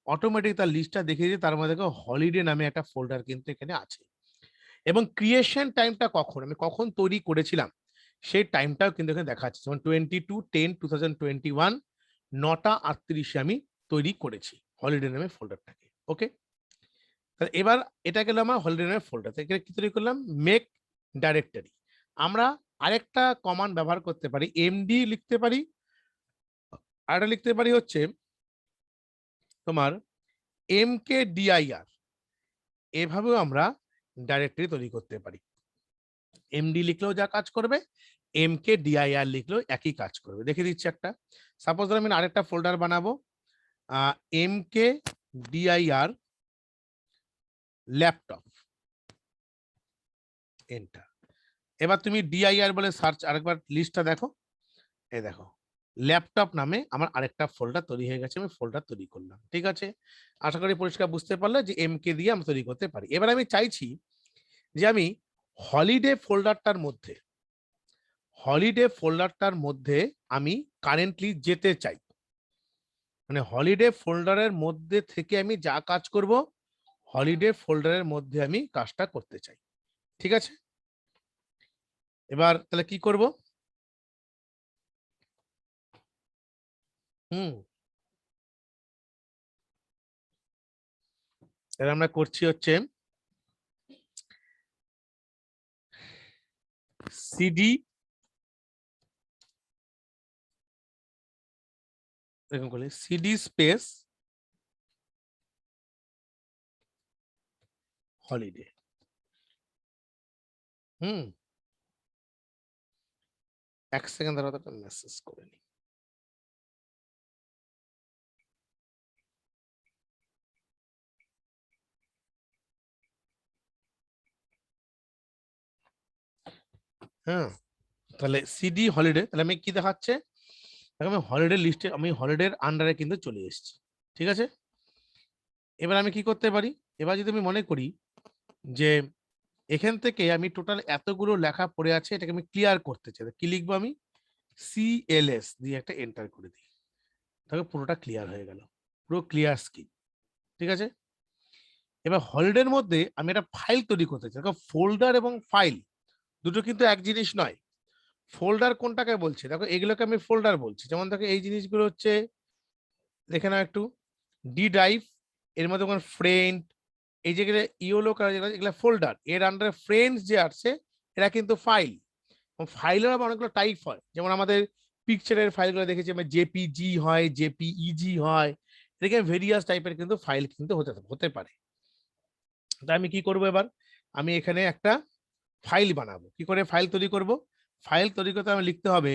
অটোমেটিক তার লিস্টটা দেখিয়ে দিয়ে, তার মধ্যে দেখো হলিডে নামে একটা ফোল্ডার কিন্তু এখানে আছে। এবং ক্রিয়েশন টাইমটা কখন, আমি কখন তৈরি করেছিলাম সেই টাইমটাও কিন্তু এখানে দেখাচ্ছে, যেমন 22/10/2021 9:38 আমি তৈরি করেছি হলিডে নামে ফোল্ডারটাকে। ওকে, তাহলে এবার এটা গেল আমার হলিডে নামে ফোল্ডার। এখানে কি তৈরি করলাম? Make directory. আমরা আরেকটা কমান্ড ব্যবহার করতে পারি, এমডি লিখতে পারি, আরেকটা লিখতে পারি হচ্ছে তোমার MKDIR। এভাবেও আমরা ডাইরেক্টরি তৈরি করতে পারি। এমডি লিখলেও যা কাজ করবে, MKDIR লিখলেও একই কাজ করবে। দেখে দিচ্ছি একটা। সাপোজ আমি আরেকটা ফোল্ডার বানাবো, MKDIR ল্যাপটপ, এন্টার। এবার তুমি ডিআইআর বলে সার্চ আরেকবার লিস্টটা দেখো। এই দেখো, ল্যাপটপ নামে আমার আরেকটা ফোল্ডার তৈরি হয়ে গেছে। আমি ফোল্ডার তৈরি করলাম। ঠিক আছে, আশা করি পরিষ্কার বুঝতে পারলে যে এমকে দিয়ে আমি তৈরি করতে পারি। এবার আমি চাইছি যে আমি হলিডে ফোল্ডারটার মধ্যে, হলিডে ফোল্ডারটার মধ্যে আমি কারেন্টলি যেতে চাই। মানে হলিডে ফোল্ডারের মধ্যে থেকে আমি যা কাজ করব, হলিডে ফোল্ডারের মধ্যে আমি কাজটা করতে চাই। ঠিক আছে, এবার তাহলে কি করব? হুম, এবার আমরা করছি হচ্ছে সিডি, এরকম করলে সিডি স্পেস হলিডে। হুম, এক সেকেন্ড ধরো, একটা মেসেজ করে নি। হ্যাঁ, তাহলে সিডি হলিডে, তাহলে আমি কি দেখাচ্ছে, আমি হলিডে লিস্টে, আমি হলিডের আন্ডারে কিন্তু চলে এসেছি। ঠিক আছে, এবার আমি কি করতে পারি, এবার যদি আমি মনে করি যে এখান থেকে আমি টোটাল এতগুলো লেখা পড়ে আছে, এটাকে আমি ক্লিয়ার করতে চাই, কি লিখবো আমি, CLS দিয়ে একটা এন্টার করে দিই, তাহলে পুরোটা ক্লিয়ার হয়ে গেল, পুরো ক্লিয়ার স্ক্রিন। ঠিক আছে, এবার হলিডের মধ্যে আমি একটা ফাইল তৈরি করতে চাই, ফোল্ডার এবং ফাইল দুটো কিন্তু এক জিনিস নয়। ফোল্ডার কোনটাকে বলছে, দেখো এগুলোকে আমি ফোল্ডার বলছি, যেমন দেখো এই জিনিসগুলো হচ্ছে, দেখে নাও একটু, ডি ড্রাইভ, এর মধ্যে কোনো ফ্রেন্ড, এই যেগুলো ইয়েলো কালার যেগুলো, এগুলো ফোল্ডার, এর আন্ডারে ফ্রেন্ডস যে আছে এরা কিন্তু ফাইল। ফাইলের আবার অনেকগুলো টাইপ হয়, যেমন আমাদের পিকচারের ফাইলগুলো দেখেছি আমরা, জেপিজি হয়, জেপিইজি হয়, এরকম ভেরিয়াস টাইপের কিন্তু ফাইল কিন্তু হতে পারে। তাই আমি কি করব, এবার আমি এখানে একটা ফাইল বানাবো। কি করে ফাইল তৈরি করব, ফাইল তৈরি করতে আমি লিখতে হবে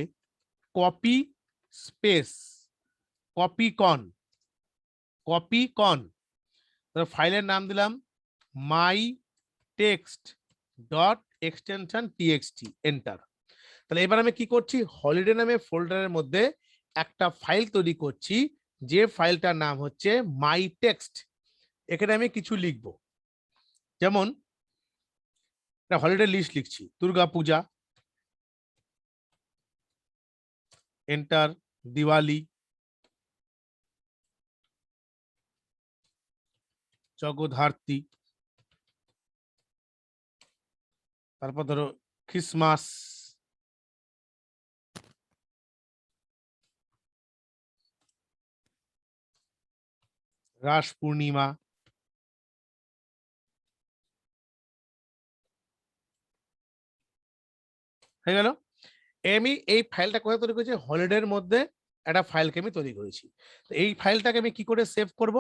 copy space copy con, copy con, ফাইলের নাম দিলাম my text dot extension TXT, enter. তাহলে এবার আমি কি করছি, হলিডে নামে ফোল্ডারের মধ্যে একটা ফাইল তৈরি করছি, যে ফাইলটার নাম হচ্ছে মাই টেক্সট। এখানে আমি কিছু লিখব, যেমন হলিডে লিস্ট লিখছি, দুর্গা পূজা, এন্টার, দিওয়ালি, জগদ্ধাত্রী, তারপর ধরো ক্রিসমাস, রাস পূর্ণিমা, হয়ে গেল। আমি এই ফাইলটা কোথায় তৈরি করেছি, হলিডের মধ্যে একটা ফাইলকে আমি তৈরি করেছি। তো এই ফাইলটাকে আমি কি করে সেভ করব,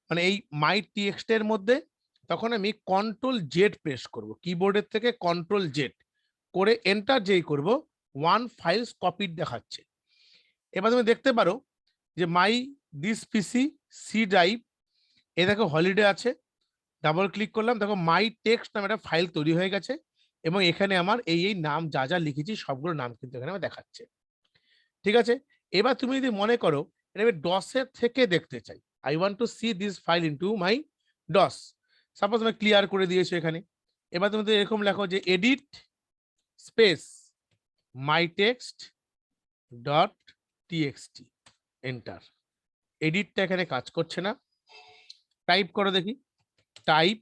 মানে এই মাই টিএক্সটি এর মধ্যে, তখন আমি কন্ট্রোল জেড প্রেস করব, কিবোর্ডের থেকে কন্ট্রোল জেড করে এন্টার যেই করব, ওয়ান ফাইলস কপিড দেখাচ্ছে। এবার তুমি দেখতে পারো যে my this PC C drive, এ দেখো হলিডে আছে, ডাবল ক্লিক করলাম, দেখো মাই টেক্সট নামে একটা ফাইল তৈরি হয়ে গেছে, এবং এখানে আমার এই নাম যা যা লিখেছি সবগুলো নাম কিন্তু এখানে আমার দেখাচ্ছে। ঠিক আছে, এবার তুমি যদি মনে করো এটা আমি ডসের থেকে দেখতে চাই, I want to see this file into my DOS, suppose আমি ক্লিয়ার করে দিয়েছি এখানে। এবার তুমি তো এরকম লেখো যে edit space my text dot TXT, enter. এডিটটা এখানে কাজ করছে না, টাইপ করো দেখি, type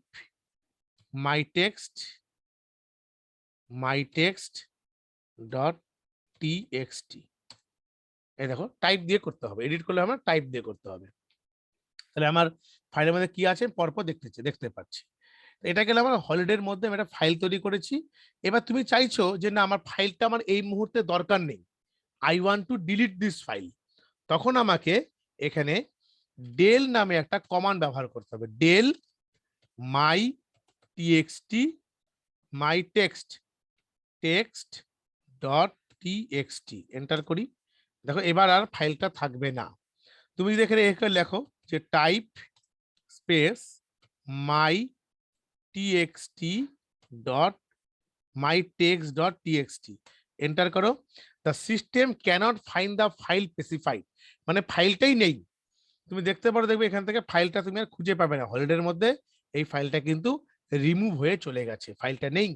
my text dot TXT, এই দেখো টাইপ দিয়ে করতে হবে, এডিট করলে আমার টাইপ দিয়ে করতে হবে। তাহলে আমার ফাইলের মধ্যে কি আছে পরপর দেখতে পাচ্ছি। এটা গেলে আমার হলিডের মধ্যে আমি একটা ফাইল তৈরি করেছি। এবার তুমি চাইছো যে না আমার ফাইলটা আমার এই মুহূর্তে দরকার নেই, I want two delete this file, তখন আমাকে এখানে ডেল নামে একটা কমান্ড ব্যবহার করতে হবে, ডেল মাই টিএক্সটি মাই টেক্সট ডট টিএক্সটি, এন্টার করি। দেখো এবার আর ফাইলটা থাকবে না। তুমি যদি এখানে লেখো যে type space my TXT dot my text dot TXT, enter করো। The system cannot find the file specified, মানে ফাইলটাই নেই। তুমি দেখতে পারো, দেখবে এখান থেকে ফাইলটা তুমি আর খুঁজে পাবে না, হলিডের মধ্যে এই ফাইলটা কিন্তু রিমুভ হয়ে চলে গেছে, ফাইলটা নেই।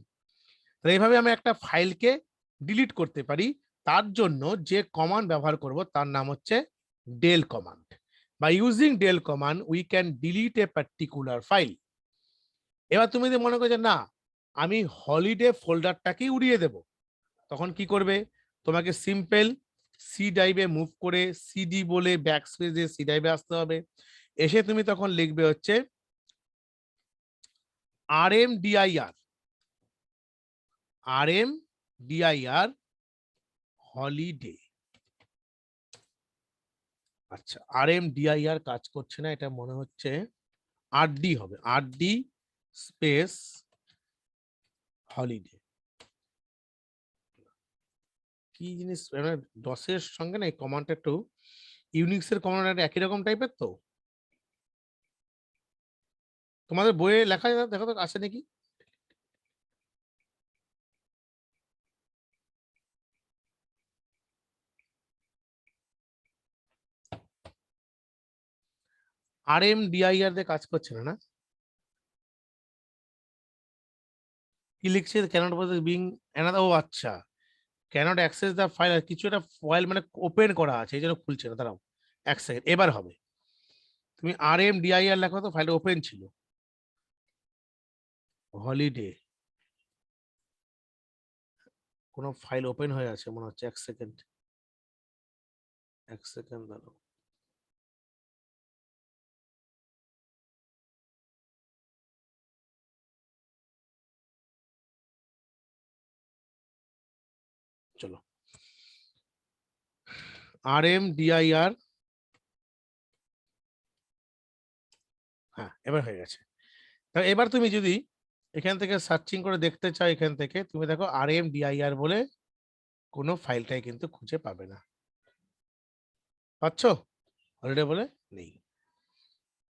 তো এইভাবে আমি একটা ফাইলকে ডিলিট করতে পারি, তার জন্য যে কমান্ড ব্যবহার করব তার নাম হচ্ছে del command. By using del command we can delete a particular file. এবার তুমি যদি মনে করো যে না আমি হলিডে ফোল্ডারটাকেই উড়িয়ে দেব, তখন কি করবে, তোমাকে সিম্পল সি ড্রাইভে মুভ করে সিডি বলে ব্যাক স্পেসে সি ড্রাইভে আসতে হবে, এসে তুমি তখন লিখবে হচ্ছে RMDIR হলিডে। আচ্ছা, RMDIR কাজ করছে না, এটা মনে হচ্ছে RD হবে, RD স্পেস হলিডে। কি জিনিস, ডসের সঙ্গে না এই কমান্ডটা একটু, ইউনিক্সের কমান্ড একই রকম টাইপের, তো তোমাদের বইয়ে লেখা যায়, দেখো তো আছে নাকি। RMDIR দিয়ে কাজ করছে না, না? কি লিখছে? ক্যানট বিং অ্যানাদার, ও আচ্ছা, ক্যানট অ্যাক্সেস দ্য ফাইল, কিছু একটা ফাইল মানে ওপেন করা আছে এই জন্য খুলছে না। দাঁড়াও 1 সেকেন্ড, এবার হবে। তুমি RMDIR লেখো তো, ফাইলটা ওপেন ছিল। হলিডে, কোনো ফাইল ওপেন হয়ে আছে মনে হচ্ছে। 1 সেকেন্ড, 1 সেকেন্ড দাঁড়াও। চলো, RMDIR, হ্যাঁ এবার হয়ে গেছে। এবার তুমি যদি এখান থেকে সার্চিং করে দেখতে চাও, এখান থেকে তুমি দেখো RMDIR বলে কোনো ফাইলটাই কিন্তু খুঁজে পাবে না। পাচ্ছ? হলিডে বলে নেই।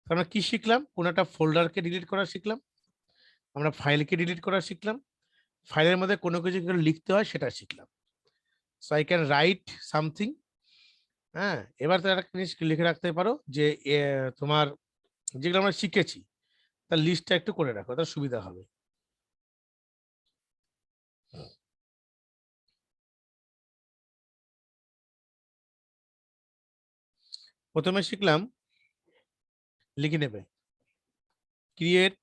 আমরা কি শিখলাম? কোন একটা ফোল্ডারকে ডিলিট করা শিখলাম, আমরা ফাইলকে ডিলিট করা শিখলাম, ফাইলের মধ্যে কোনো কিছু কি লিখতে হয় সেটা শিখলাম। So I can write something. হ্যাঁ, এবার তো একটা জিনিস লিখে রাখতে পারো যে তোমার যেগুলো আমরা শিখেছি তার লিস্টটা একটু করে রাখো, তার সুবিধা হবে। প্রথমে শিখলাম, লিখে নেবে, create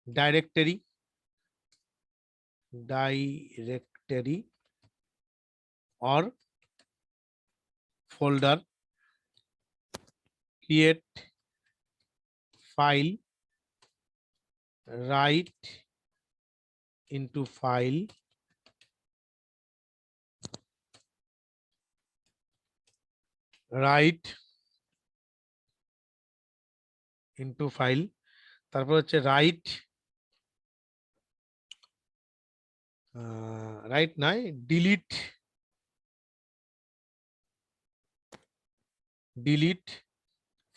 directory, or folder, create file, write into file, write into file, তারপর হচ্ছে write, write নাই, delete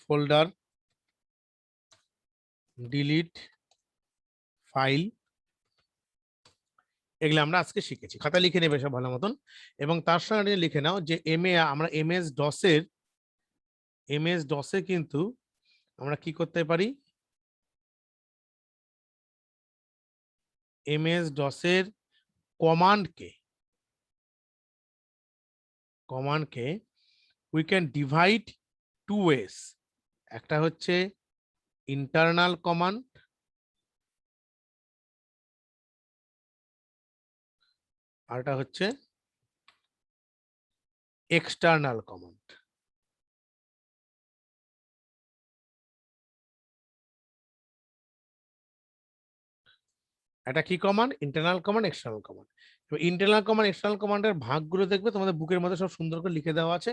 folder, delete ফাইল। এগুলো আমরা আজকে শিখেছি, খাতা লিখে নেবে সব ভালো মতন। এবং তার সঙ্গে লিখে নাও যে আমরা এমএস ডসে কিন্তু আমরা কি করতে পারি, এমএস ডসের কমান্ডকে উই ক্যান ডিভাইড 2 ওয়েস। একটা হচ্ছে ইন্টারনাল কমান্ড, আর এটা হচ্ছে এক্সটার্নাল কমান্ড। এটা কি command? Internal command, external command. Internal command, external কমান্ডের ভাগগুলো দেখবে তোমাদের বুকের মধ্যে সব সুন্দর করে লিখে দেওয়া আছে,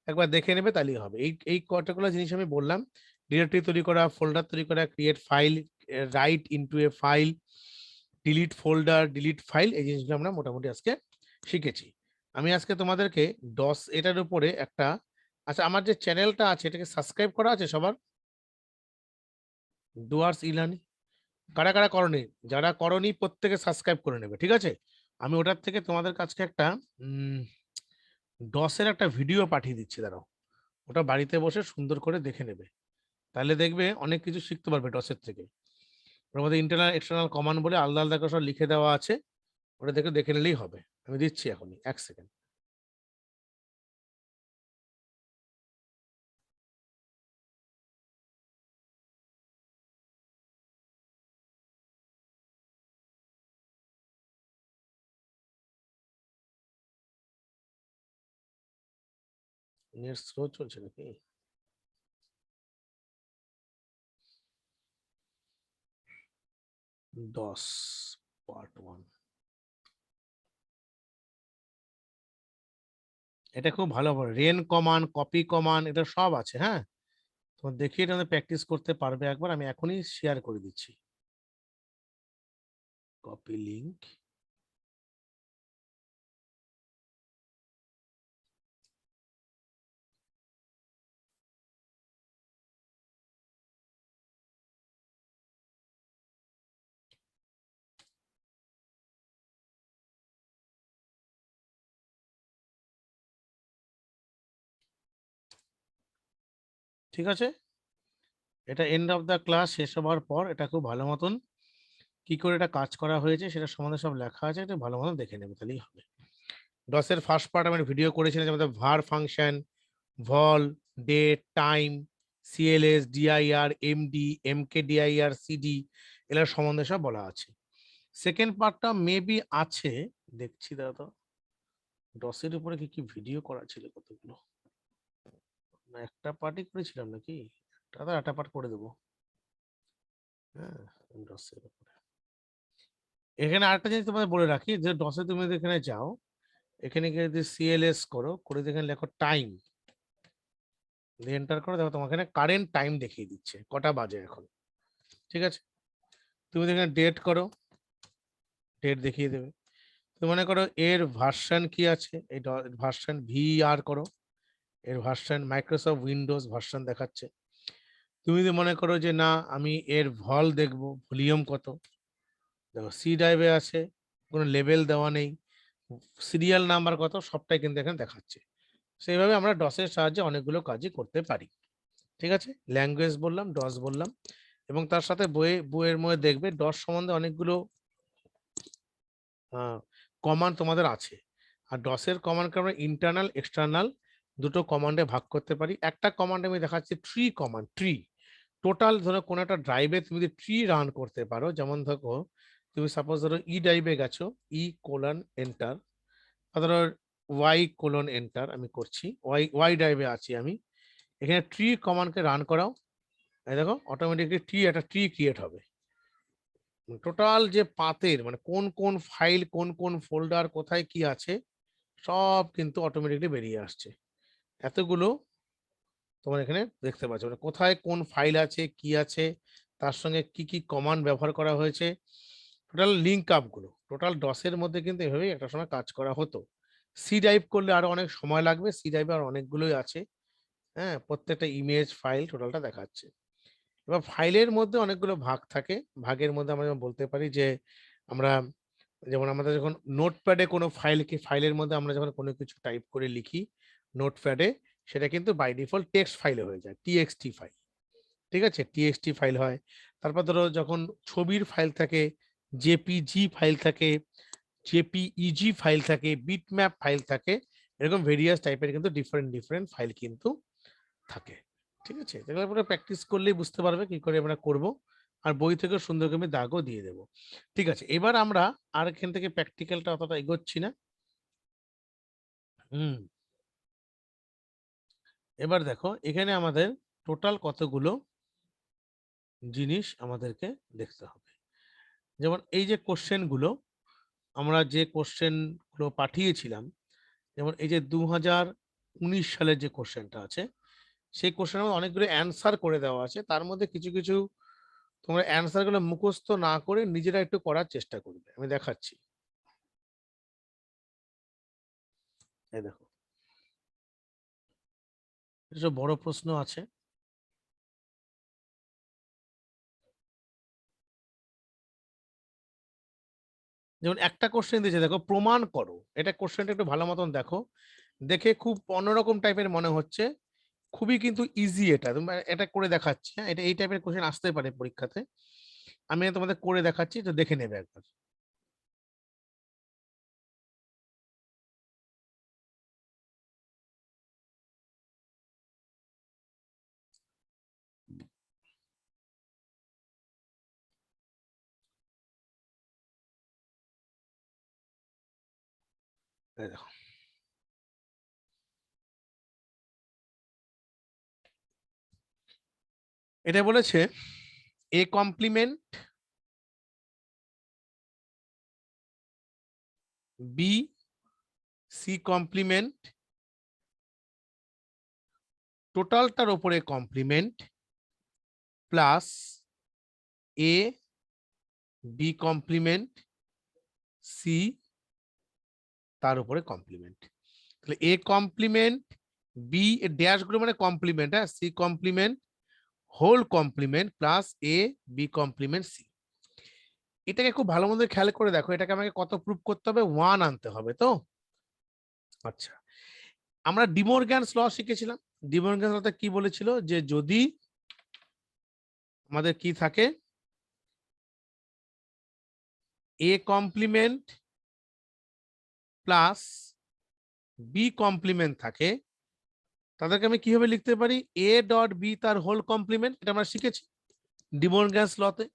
একবার দেখে নেবে তাহলেই হবে। এই কতগুলো জিনিস আমি বললাম, ডিরেক্টরি তৈরি করা, ফোল্ডার তৈরি করা, create file, write into a file, delete folder, delete file, এই জিনিসগুলো আমরা মোটামুটি আজকে শিখেছি। আমি আজকে তোমাদেরকে ডস এটার উপরে একটা, আচ্ছা আমার যে চ্যানেলটা আছে এটাকে সাবস্ক্রাইব করা আছে সবার? ডুয়ার্স ইলার্নিং, কারা কারা করনি? যারা করনি প্রত্যেকে সাবস্ক্রাইব করে নেবে, ঠিক আছে? আমি ওটার থেকে তোমাদের কাছে একটা ডসের একটা ভিডিও পাঠিয়ে দিচ্ছি, দাঁড়াও, ওটা বাড়িতে বসে সুন্দর করে দেখে নেবে, তাহলে দেখবে অনেক কিছু শিখতে পারবে ডসের থেকে। ওর মধ্যে ইন্টারনাল এক্সটার্নাল কমান্ড বলে আলাদা আলাদা করে সব লিখে দেওয়া আছে, ওটা দেখে নিলেই হবে। আমি দিচ্ছি এখনই, 1 সেকেন্ড। নেট স্লো চলছে নাকি? ডস পার্ট 1, এটা খুব ভালো হবে। রেন কমান্ড, কপি কমান্ড, এটা সব আছে। হ্যাঁ, তো দেখি এটা প্র্যাকটিস করতে পারবে একবার, আমি এখনই শেয়ার করে দিচ্ছি। কপি লিংক, ঠিক আছে? এটা এন্ড অফ দ্য ক্লাস শেষ হওয়ার পর এটা খুব ভালো মতন কি করে এটা কাজ করা হয়েছে সেটা সম্বন্ধে সব লেখা আছে, এটা ভালো মতন দেখে নেবে, তাহলেই হবে। ডসের ফার্স্ট পার্ট আমি ভিডিও করেছিলাম, যেমন ver function, vol, date, time, CLS, DIR, MD, MKDIR, CD, এগুলোর সম্বন্ধে সব বলা আছে। সেকেন্ড পার্টটা মেবি আছে, দেখছি দাদা ডসের উপরে কি কি ভিডিও করা ছিল কতগুলো, না একটা পার্টই করেছিলাম নাকি, একটা পার্ট করে দেবো। হ্যাঁ, ডসের উপরে এখানে আরেকটা জিনিস তোমাদের বলে রাখি, যে ডসে তুমি যদি এখানে যাও, এখানে গিয়ে যদি সিএলএস করো, করে এখানে লেখো টাইম, এন্টার করো, দেখো তোমাকে এখানে কারেন্ট টাইম দেখিয়ে দিচ্ছে কটা বাজে এখন। ঠিক আছে, তুমি এখানে ডেট করো, ডেট দেখিয়ে দেবে। তুমি মনে করো এর ভার্সন কি আছে, এই ভার্সন ভিআর করো, এর ভার্সন মাইক্রোসফট উইন্ডোজ ভার্সন দেখাচ্ছে। তুমি যদি মনে করো যে না আমি এর ভল দেখবো, ভলিউম কত, দেখো সি ড্রাইভে আছে, কোনো লেভেল দেওয়া নেই, সিরিয়াল নাম্বার কত, সবটাই কিন্তু এখানে দেখাচ্ছে। সেইভাবে আমরা ডসের সাহায্যে অনেকগুলো কাজই করতে পারি। ঠিক আছে, ল্যাঙ্গুয়েজ বললাম, ডস বললাম, এবং তার সাথে বইয়ের মধ্যে দেখবে ডস সম্বন্ধে অনেকগুলো কমান্ড তোমাদের আছে। আর ডসের কমান্ডকে আমরা ইন্টারনাল এক্সটার্নাল দুটো কমান্ডে ভাগ করতে পারি। একটা কমান্ড আমি দেখাচ্ছি ট্রি কমান্ড, ট্রি টোটাল ধরো কোনো একটা ড্রাইভে তুমি যদি ট্রি রান করতে পারো, যেমন ধরো তুমি সাপোজ ধরো ই ড্রাইভে গেছো, ই কোলন এন্টার, ধরো ওয়াই কোলন এন্টার আমি করছি, ওয়াই ড্রাইভে আছি আমি, এখানে ট্রি কমান্ডকে রান করাও, এই দেখো অটোমেটিকলি একটা ট্রি ক্রিয়েট হবে। টোটাল যে পাতের মানে কোন কোন ফাইল, কোন কোন ফোল্ডার, কোথায় কি আছে, সব কিন্তু অটোমেটিকলি বেরিয়ে আসছে। এতগুলো তোমার এখানে দেখতে পাচ্ছ, মানে কোথায় কোন ফাইল আছে, কি আছে, তার সঙ্গে কি কি কমান্ড ব্যবহার করা হয়েছে, টোটাল লিঙ্ক আপ গুলো। টোটাল ডসের মধ্যে কিন্তু এভাবেই একটা সময় কাজ করা হতো। সি ড্রাইভ করলে আরো অনেক সময় লাগবে, সি ড্রাইভে আর অনেকগুলোই আছে। হ্যাঁ, প্রত্যেকটা ইমেজ ফাইল টোটালটা দেখাচ্ছে। এবার ফাইলের মধ্যে অনেকগুলো ভাগ থাকে, ভাগের মধ্যে আমরা যেমন বলতে পারি যে আমরা যেমন আমাদের যখন নোটপ্যাডে কোনো ফাইলের মধ্যে আমরা যখন কোনো কিছু টাইপ করে লিখি নোটপ্যাডে, সেটা কিন্তু বাই ডিফল্ট টেক্সট ফাইলে হয়ে যায়, টিএক্সটি ফাইল। ঠিক আছে, টিএক্সটি ফাইল হয়। তারপর ধরো যখন ছবির ফাইল থাকে, জেপিজি ফাইল থাকে, জেপিইজি ফাইল থাকে, বিটম্যাপ ফাইল থাকে, এরকম ভেরিয়াস টাইপের কিন্তু ডিফারেন্ট ফাইল কিন্তু থাকে। ঠিক আছে, এগুলো পুরো প্র্যাকটিস করলেই বুঝতে পারবে কি করে আমরা করব, আর বই থেকে সুন্দর করে আমি দাগও দিয়ে দেবো। ঠিক আছে, এবার আমরা আর এখান থেকে প্র্যাকটিক্যালটা অতটা এগোচ্ছি না। এবার দেখো এখানে আমাদের টোটাল কতগুলো জিনিস আমাদেরকে দেখতে হবে। যেমন এই যে কোশ্চেন গুলো, আমরা যে কোশ্চেন গুলো পাঠিয়েছিলাম, যেমন এই যে 2019 সালের যে কোশ্চেনটা আছে, সেই কোশ্চেনের মধ্যে অনেকগুলো অ্যান্সার করে দেওয়া আছে। তার মধ্যে কিছু কিছু তোমরা অ্যান্সার গুলো মুখস্থ না করে নিজেরা একটু করার চেষ্টা করবে, আমি দেখাচ্ছি। এই দেখো, এটা সব বড় প্রশ্ন আছে। যেমন একটা কোশ্চেন দিয়েছে, দেখো প্রমাণ করো, এটা কোশ্চেনটা একটু ভালো মতন দেখো, দেখে খুব অন্যরকম টাইপের মনে হচ্ছে, খুবই কিন্তু ইজি। এটা তুমি এটা করে দেখাচ্ছি, হ্যাঁ এটা এই টাইপের কোশ্চেন আসতে পারে পরীক্ষাতে, আমি তোমাদের করে দেখাচ্ছি, তো দেখে নেবে একবার। এই দেখো, এটা বলেছে A complement B C complement টোটালটার উপরে complement plus A B complement C তার উপরে কমপ্লিমেন্ট। তাহলে এ কমপ্লিমেন্ট বি ড্যাশ গুলো মানে কমপ্লিমেন্ট, হ্যাঁ C complement whole complement plus A B complement C. এটাকে খুব ভালো মতো খেয়াল করে দেখো, এটাকে আমাকে কত প্রুফ করতে হবে, 1 আনতে হবে তো। আচ্ছা, আমরা ডিমোরগ্যানস ল শিখেছিলাম। ডিমোরগ্যানস ল কি বলেছিল, যে যদি আমাদের কি থাকে, A complement plus B complement থাকে, তাদেরকে আমি কিভাবে লিখতে পারি, এ ডট বি তার হোল কমপ্লিমেন্ট, এটা আমরা শিখেছি ডি মর্গানস লতে।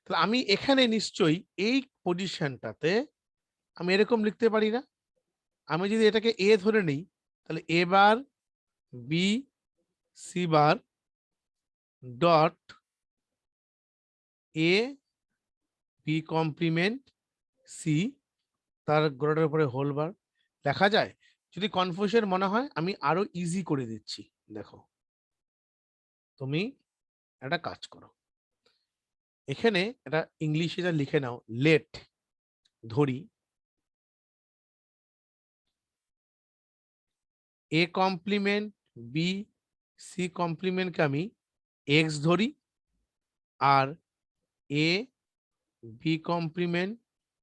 তাহলে আমি এখানে নিশ্চয়ই এই পজিশনটাতে আমি এরকম লিখতে পারি না, আমি যদি এটাকে এ ধরে নিই তাহলে A bar B C bar dot A B complement C তার গোড়াটার উপরে হোল বার লেখা যায়। যদি কনফিউশন মনে হয় আমি আরো ইজি করে দিচ্ছি, দেখো তুমি একটা কাজ করো, এখানে এটা ইংলিশে যা লিখে নাও, লেট ধরি এ কমপ্লিমেন্ট বি সি কমপ্লিমেন্টকে আমি এক্স ধরি আর এ বি কমপ্লিমেন্ট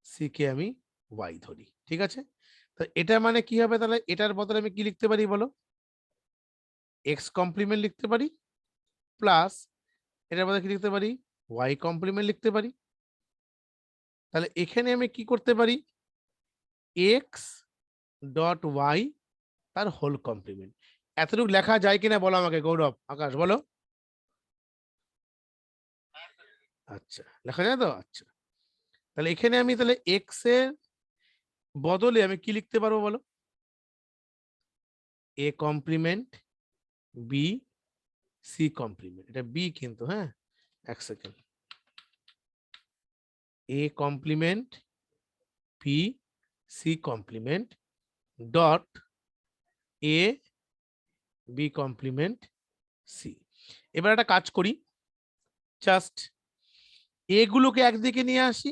সি কে আমি ওয়াই ধরি, ঠিক আছে। তো এটা মানে কি হবে, তাহলে এটার বদলে আমি কি লিখতে পারি বলো, এক্স কমপ্লিমেন্ট লিখতে পারি প্লাস এটার বদলে কি লিখতে পারি, ওয়াই কমপ্লিমেন্ট লিখতে পারি। তাহলে এখানে আমি কি করতে পারি, এক্স ডট ওয়াই তার হোল কমপ্লিমেন্ট। এতটুকু লেখা যায় কিনা বলো আমাকে, গৌরব, আকাশ বলো। আচ্ছা লেখা যায় তো, আচ্ছা। তাহলে এখানে আমি তাহলে এক্স এর বদলে আমি কি লিখতে পারবো বলো, A complement B C complement, এটা বি কিন্তু, হ্যাঁ এক second, A complement B C complement dot A B complement C. এবার একটা কাজ করি, জাস্ট এ গুলোকে একদিকে নিয়ে আসি,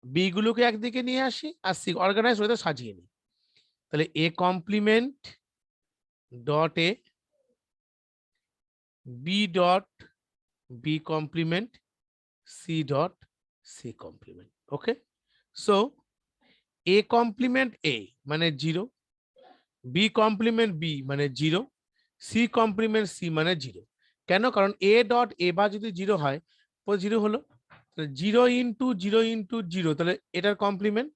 বি গুলোকে একদিকে নিয়ে আসি আর সি অর্গানাইজ ওয়েতে সাজিয়ে নিই। তাহলে A complement dot A B dot B complement C dot C complement, okay. So A complement A মানে 0, বি কমপ্লিমেন্ট বি মানে 0, সি কমপ্লিমেন্ট সি মানে 0। কেন, কারণ এ ডট এ বা যদি 0 হয় 0 হলো, 0 ইন্টু 0 ইন্টু 0, তাহলে এটার কমপ্লিমেন্ট,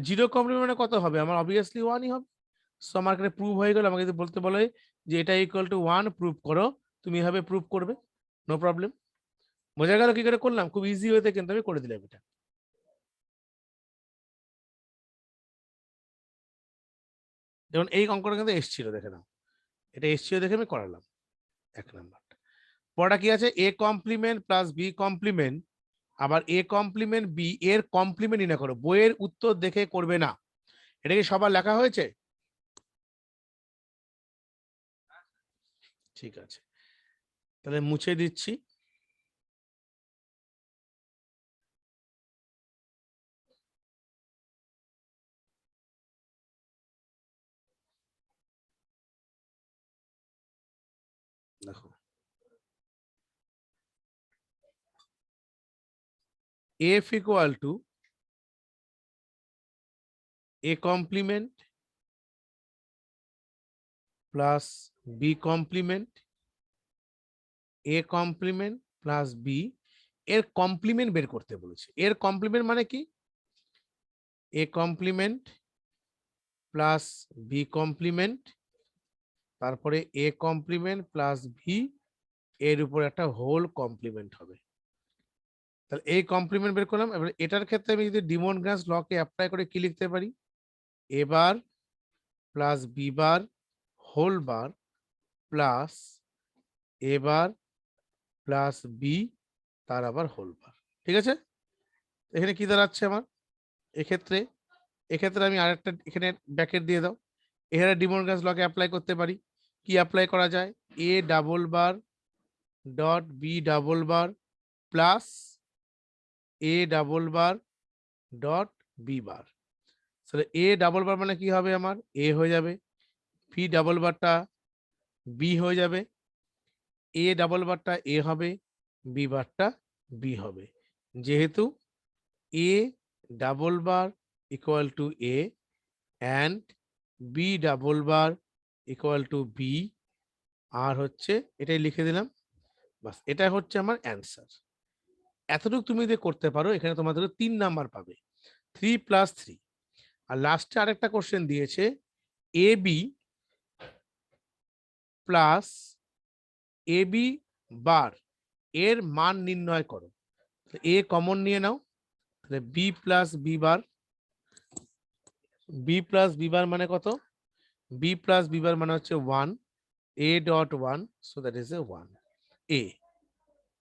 0 কমপ্লিমেন্ট কত হবে আমার, অবভিয়াসলি 1ই হবে। সো আমার এখানে প্রুভ হয়ে গেল, আমাকে যদি বলতে বলে যে এটা ইকুয়াল টু 1 প্রুভ করো, তুমি এভাবে প্রুভ করবে, নো প্রবলেম। বোঝা গেল কি করে করলাম, খুব ইজি ওয়েতে কিন্তু আমি করে দিলাম এটা। যেমন এই অঙ্কটা কিন্তু এসছিল, দেখে নাও, এটা এসছিল দেখে আমি করালাম 1 নাম্বার। পড়া কি আছে, A complement plus B complement, আবার এ কমপ্লিমেন্ট বি এর কমপ্লিমেন্ট না করো, বইয়ের উত্তর দেখে করবে না। এটা কি সবার লেখা হয়েছে? ঠিক আছে, তাহলে মুছে দিচ্ছি। দেখো F equal to A complement plus B complement, A complement plus B এর কমপ্লিমেন্ট বের করতে বলেছে। এর কমপ্লিমেন্ট মানে কি, A complement plus B complement, তারপরে এ কমপ্লিমেন্ট প্লাস বি এর উপর একটা হোল কমপ্লিমেন্ট হবে। তাহলে এই কমপ্লিমেন্ট বের করলাম। এবার এটার ক্ষেত্রে আমি যদি ডি মর্গানস লকে অ্যাপ্লাই করে কি লিখতে পারি, A bar plus B bar whole bar plus A bar plus B তার আবার হোল বার, ঠিক আছে। এখানে কি দাঁড়াচ্ছে আমার, এক্ষেত্রে এক্ষেত্রে আমি আরেকটা এখানে ব্র্যাকেট দিয়ে দাও, এখানে ডি মর্গানস লকে অ্যাপ্লাই করতে পারি। কি অ্যাপ্লাই করা যায়, A double bar dot B double bar plus A double bar dot B bar. তাহলে এ ডাবল বার মানে কি হবে, আমার এ হয়ে যাবে, বি ডাবল বারটা বি হয়ে যাবে, এ ডাবল বারটা এ হবে, বি বারটা বি হবে, যেহেতু A double bar equal to A and B double bar equal to B, আর হচ্ছে এটাই লিখে দিলাম বাস এটা হচ্ছে আমার অ্যান্সার। এতটুকু তুমি যদি করতে পারো এখানে তোমাদের 3 নাম্বার পাবে, 3 + 3। আর লাস্টে আরেকটা কোশ্চেন দিয়েছে, A B plus A B bar এর মান নির্ণয় করো। এ কমন নিয়ে নাও, তাহলে B plus B bar, B plus B bar মানে কত? বি প্লাস বি বার মানে হচ্ছে 1, A dot 1, so that is A 1 A.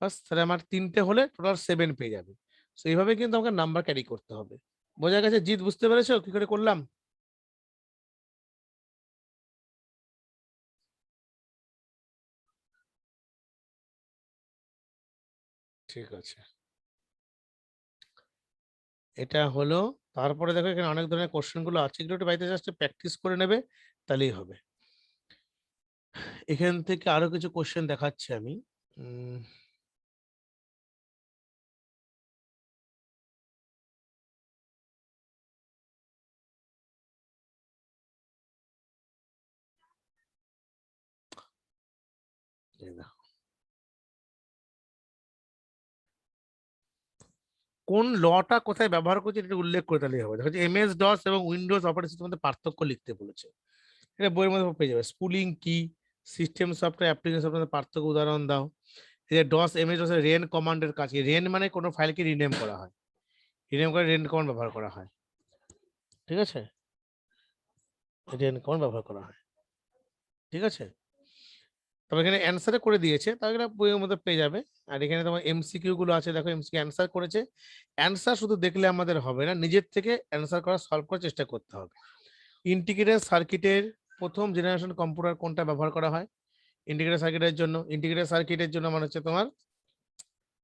বাস, তাহলে আমার 3টে হলে টোটাল 7 পেয়ে যাবে। সো এইভাবে কিন্তু আমাকে নাম্বার ক্যারি করতে হবে। বোঝা গেছে জিত? বুঝতে পেরেছো কি করে করলাম? ঠিক আছে, এটা হলো। তারপরে দেখো এখানে অনেক ধরনের কোশ্চেন গুলো আছে, এগুলো একটু বাড়িতে জাস্ট প্র্যাকটিস করে নেবে, তাহলেই হবে। এখান থেকে আরো কিছু কোশ্চেন দেখাচ্ছি আমি। এই দেখো, কোন লটা কোথায় ব্যবহার করছে এটা উল্লেখ করে তাহলেই হবে। দেখো, এমএস ডস এবং উইন্ডোজ অপারেটিং সিস্টেমের মধ্যে পার্থক্য লিখতে বলেছে। এটা বইয়ের মধ্যে পেয়ে যাবে। স্পুলিং কি, সিস্টেম সফটওয়্যার অ্যাপ্লিকেশন সফটওয়্যার পার্থক্য উদাহরণ দাও। এই যে ডস এমএস ডস রেন কমান্ডের কাজ কি? রেন মানে কোনো ফাইলকে রিনেম করা হয়, রিনেম করে রেন কমান্ড ব্যবহার করা হয়। ঠিক আছে, রেন কমান্ড ব্যবহার করা হয়। ঠিক আছে, তবে এখানে অ্যান্সারে করে দিয়েছে, তাহলে এটা বইয়ের মধ্যে পেয়ে যাবে। আর এখানে তোমার এমসিকিউ গুলো আছে, দেখো এমসিকিউ অ্যান্সার করেছে। অ্যান্সার শুধু দেখলে আমাদের হবে না, নিজের থেকে অ্যান্সার করা, সলভ করার চেষ্টা করতে হবে। ইন্টিগ্রেটেড সার্কিটের প্রথম জেনারেশন কম্পিউটার কোনটা ব্যবহার করা হয়? ইন্টিগ্রেটেড সার্কিটের জন্য মানে হচ্ছে তোমার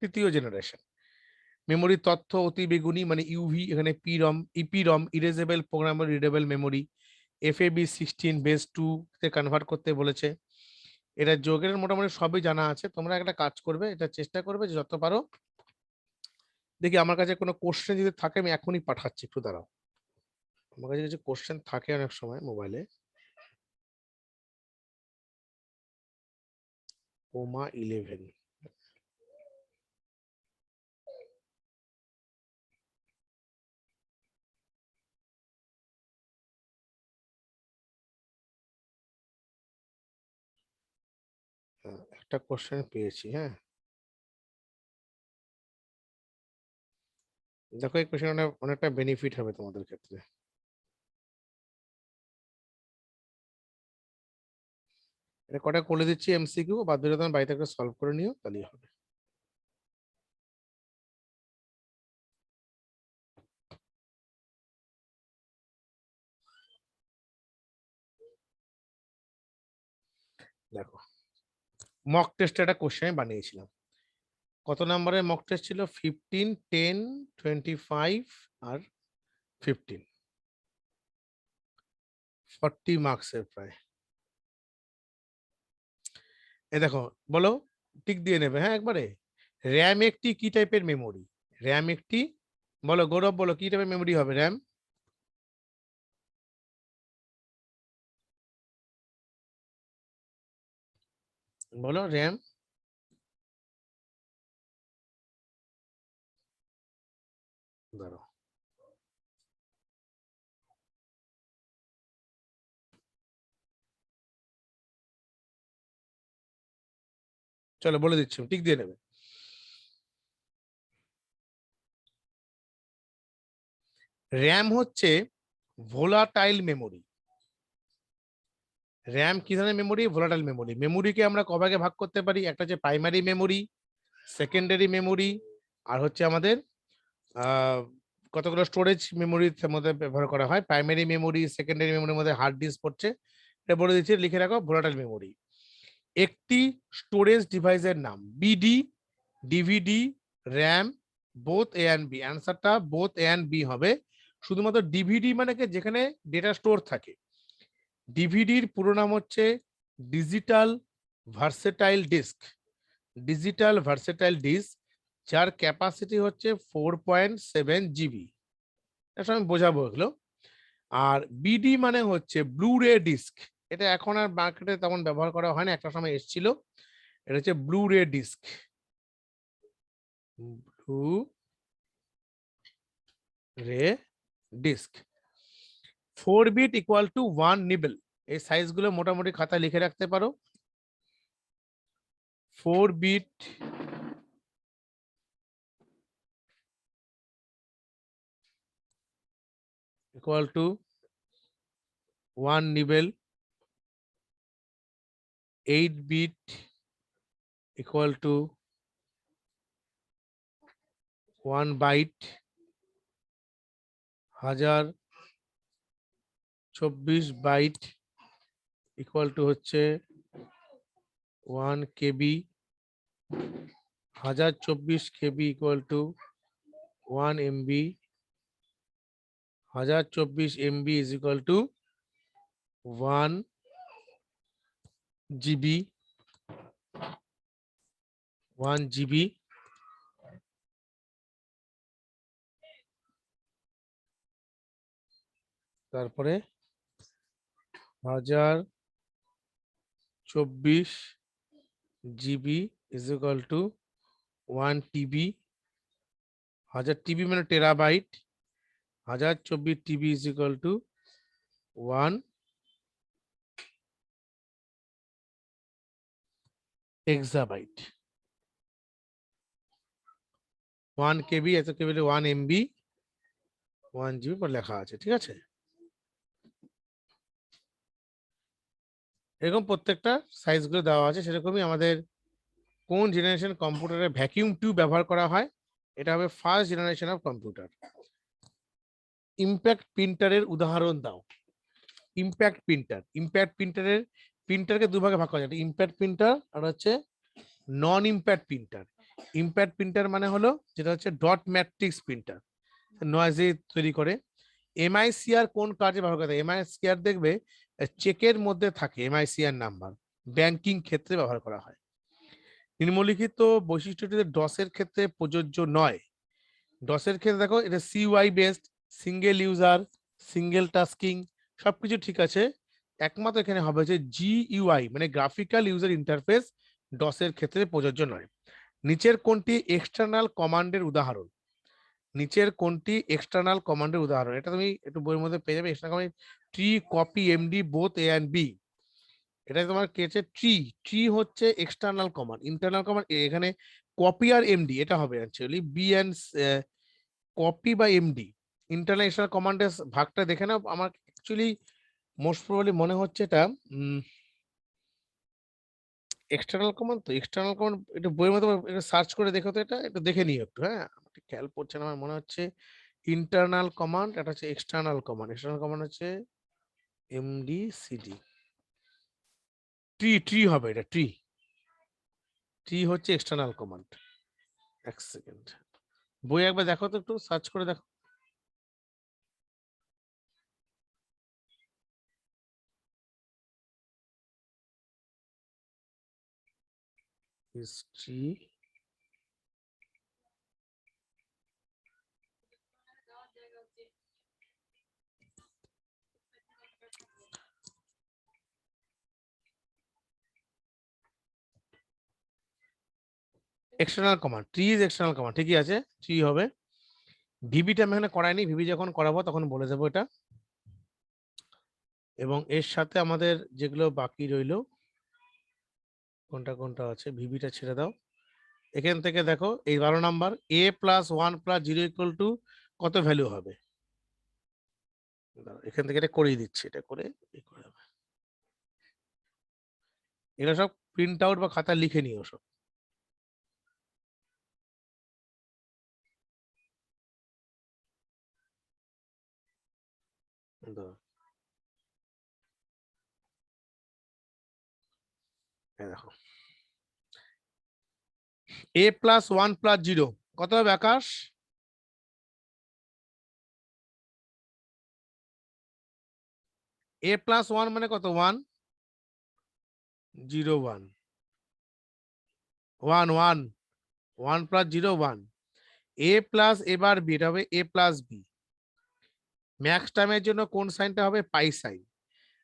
তৃতীয় জেনারেশন। মেমোরি তথ্য অতি বেগুনি মানে ইউভি, এখানে PROM, EPROM erasable programmable readable memory, F A B 16 base 2 তে কনভার্ট করতে বলেছে। এটা যোগের মোটামুটি সবই জানা আছে। তোমরা একটা কাজ করবে, এটা চেষ্টা করবে যে যত পারো। দেখি আমার কাছে কোনো কোশ্চেন যদি থাকে আমি এখনই পাঠাচ্ছি, একটু দাঁড়াও। আমার কাছে কিছু কোশ্চেন থাকে অনেক সময় মোবাইলে। কোমা 11, একটা কোশ্চেন পেয়েছি। হ্যাঁ, দেখো এই কোশ্চেন অনেকটা বেনিফিট হবে তোমাদের ক্ষেত্রে। এটা কটা করে দিচ্ছি এমসিকিউ, বাদ বাকি তোমার বাড়িতে একটা সলভ করে নিও, তাহলেই হবে। দেখো, মক টেস্টে একটা কোশ্চেন আমি বানিয়েছিলাম। কত নম্বরের মক টেস্ট ছিল? 15, 10, 25 আর 15, 40 মার্কসের প্রায়। এ দেখো, বলো, টিক দিয়ে নেবে হ্যাঁ একবারে। র্যাম একটি কি টাইপের মেমোরি? র্যাম একটি, বলো গৌরব, বলো কি টাইপের মেমোরি হবে র্যাম? বলো র্যাম। ধরো, চলো বলে দিচ্ছি, টিক দিয়ে নেবে। র্যাম হচ্ছে ভোলাটাইল মেমোরি। র্যাম কি ধরনের মেমোরি? Volatile memory. মেমোরিকে আমরা কভাগে ভাগ করতে পারি, একটা হচ্ছে প্রাইমারি মেমোরি, সেকেন্ডারি মেমোরি, আর হচ্ছে আমাদের আহ, কতগুলো স্টোরেজ মেমোরির মধ্যে ব্যবহার করা হয়। প্রাইমারি মেমোরি, সেকেন্ডারি মেমোরির মধ্যে হার্ড ডিস্ক পড়ছে। এটা বলে দিচ্ছি, লিখে রাখো, ভোলাটাইল মেমোরি। একটি স্টোরেজ ডিভাইসের নাম? BD, DVD, RAM, both A and B. অ্যান্সারটা বোথ এ অ্যান্ড বি হবে। শুধুমাত্র ডিভিডি মানে কি, যেখানে ডেটা স্টোর থাকে। ডিভিডির পুরো নাম হচ্ছে digital versatile disc. Digital versatile disc, যার ক্যাপাসিটি হচ্ছে 4.7 জিবি। এটা আমি বোঝাবো এগুলো। আর বিডি মানে হচ্ছে ব্লু রে ডিস্ক। এটা এখন আর মার্কেটে তেমন ব্যবহার করা হয় না, একটা সময় এসেছিল। এটা হচ্ছে Blu ray disc, Blu ray disc. 4 bit equal to 1 nibble. এই সাইজগুলো মোটামুটি খাতায় লিখে রাখতে পারো। 4 bit equal to 1 nibble, 8 bit equal to 1 byte, 1024 byte equal to হচ্ছে 1 KB, 1024 KB equal to 1 MB, 1024 MB is equal to 1 GB, 1 GB। তারপরে 1024 GB is equal to 1 TB, 1000 TB মানে terabyte, 1024 TB is equal to 1 exabyte, 1 KB এত KB 1 MB, 1 GB পর লেখা আছে, ঠিক আছে। এরকম প্রত্যেকটা সাইজগুলো দেওয়া আছে। সেরকমই আমাদের কোন জেনারেশন কম্পিউটারে ভ্যাকিউম টিউব ব্যবহার করা হয়, এটা হবে first generation of computer. Impact প্রিন্টারের উদাহরণ দাও। ইম্প্যাক্ট প্রিন্টার, ইম্প্যাক্ট প্রিন্টারের প্রিন্টারকে দুভাগে ভাগ করা যায়, ইম্প্যাক্ট প্রিন্টার আর হচ্ছে non impact printer. Impact printer মানে হলো যেটা হচ্ছে ডট ম্যাট্রিক্স প্রিন্টার, নয়েজে তৈরি করে। এমআইসিআর কোন কাজে ব্যবহার করা হয়? এমআইসিআর দেখবে চেকের মধ্যে থাকে এমআইসিআর নাম্বার, ব্যাংকিং ক্ষেত্রে ব্যবহার করা হয়। নিম্নলিখিত বৈশিষ্ট্যটি ডসের ক্ষেত্রে প্রযোজ্য নয়। ডসের ক্ষেত্রে দেখো এটা সিইউআই based, single user, single tasking, সবকিছু ঠিক আছে। একমাত্র এখানে হবে যে জিইউআই মানে গ্রাফিক্যাল ইউজার ইন্টারফেস ডসের ক্ষেত্রে প্রযোজ্য নয়। নিচের কোনটি এক্সটার্নাল কমান্ডের উদাহরণ? নিচের কোনটি এক্সটার্নাল কমান্ডের উদাহরণ? এটা তুমি একটু বইয়ের মধ্যে পেয়ে যাবে। External command tree, copy, MD both A and B. এটা তোমার কেছে ট্রি, ট্রি হচ্ছে এক্সটার্নাল কমান্ড। ইন্টারনাল কমান্ড এখানে কপি আর এমডি এটা হবে অ্যাকচুয়ালি বি এন্ড কপি বা এমডি। ইন্টারনাল এক্সটার্নাল কমান্ডের ভাগটা দেখে নাও। আমার অ্যাকচুয়ালি মোস্ট প্রবাবলি মনে হচ্ছে এটা এক্সটার্নাল কমান্ড। তো এক্সটার্নাল কমান্ড এটা বইয়ের মধ্যে এটা সার্চ করে দেখো তো, এটা একটু দেখে নিও একটু। হ্যাঁ, খেয়াল পড়ছে না আমার মনে হচ্ছে ইন্টারনাল কমান্ড, এটা হচ্ছে এক্সটার্নাল কমান্ড। এক্সটার্নাল কমান্ড হচ্ছে এমডিসিডি। ট্রি, ট্রি হবে এটা, ট্রি, ট্রি হচ্ছে এক্সটার্নাল কমান্ড। এক সেকেন্ড, বই একবার দেখো তো, একটু সার্চ করে দেখো। History, external command, tree is external command, ঠিকই আছে, ট্রি হবে। ভিবিটা আমি এখানে করাইনি, ভিবি যখন করাবো তখন বলে দেবো এটা। এবং এর সাথে আমাদের যেগুলো বাকি রইলো, কোনটা কোনটা আছে, ভিবিটা ছেড়ে দাও। এখান থেকে দেখো এই 12 number, a plus 1 plus 0 equal to কত ভ্যালু হবে? এখান থেকে এটা করিয়ে দিচ্ছি, এটা করে এগুলো সব প্রিন্ট আউট বা খাতা লিখে নিও সব। দেখো a প্লাস 1 প্লাস 0 কত হবে আকাশ? a প্লাস 1 মানে কত? 1 0 1 1 1 1 প্লাস 0 1। a প্লাস এবার b, এটা হবে a প্লাস b। ম্যাক্স টাইমের জন্য কোন সাইনটা হবে? পাই সাইন।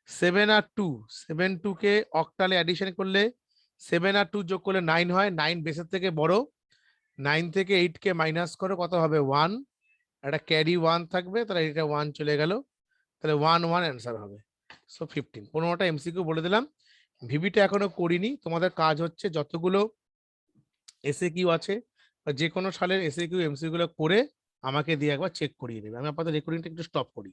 7 আর 2, 7 2 কে অক্টালে অ্যাডিশন করলে 7 আর 2 যোগ করলে 9 হয়, 9 বেসের থেকে বড়, 9 থেকে 8 কে মাইনাস করো, কত হবে 1, একটা ক্যারি 1 থাকবে, তাহলে এটা 1 চলে গেল, তাহলে 1 1 অ্যান্সার হবে। সো 15, 15টা এমসিকিউ বলে দিলাম। ভিবিটা এখনো করিনি, তোমাদের কাজ হচ্ছে যতগুলো এসএ কিউ আছে বা যে কোনো সালের এসএ কিউ এমসিকিউ গুলো করে আমাকে দিয়ে একবার চেক করিয়ে দেবে। আমি আপাতত রেকর্ডিংটা একটু স্টপ করি।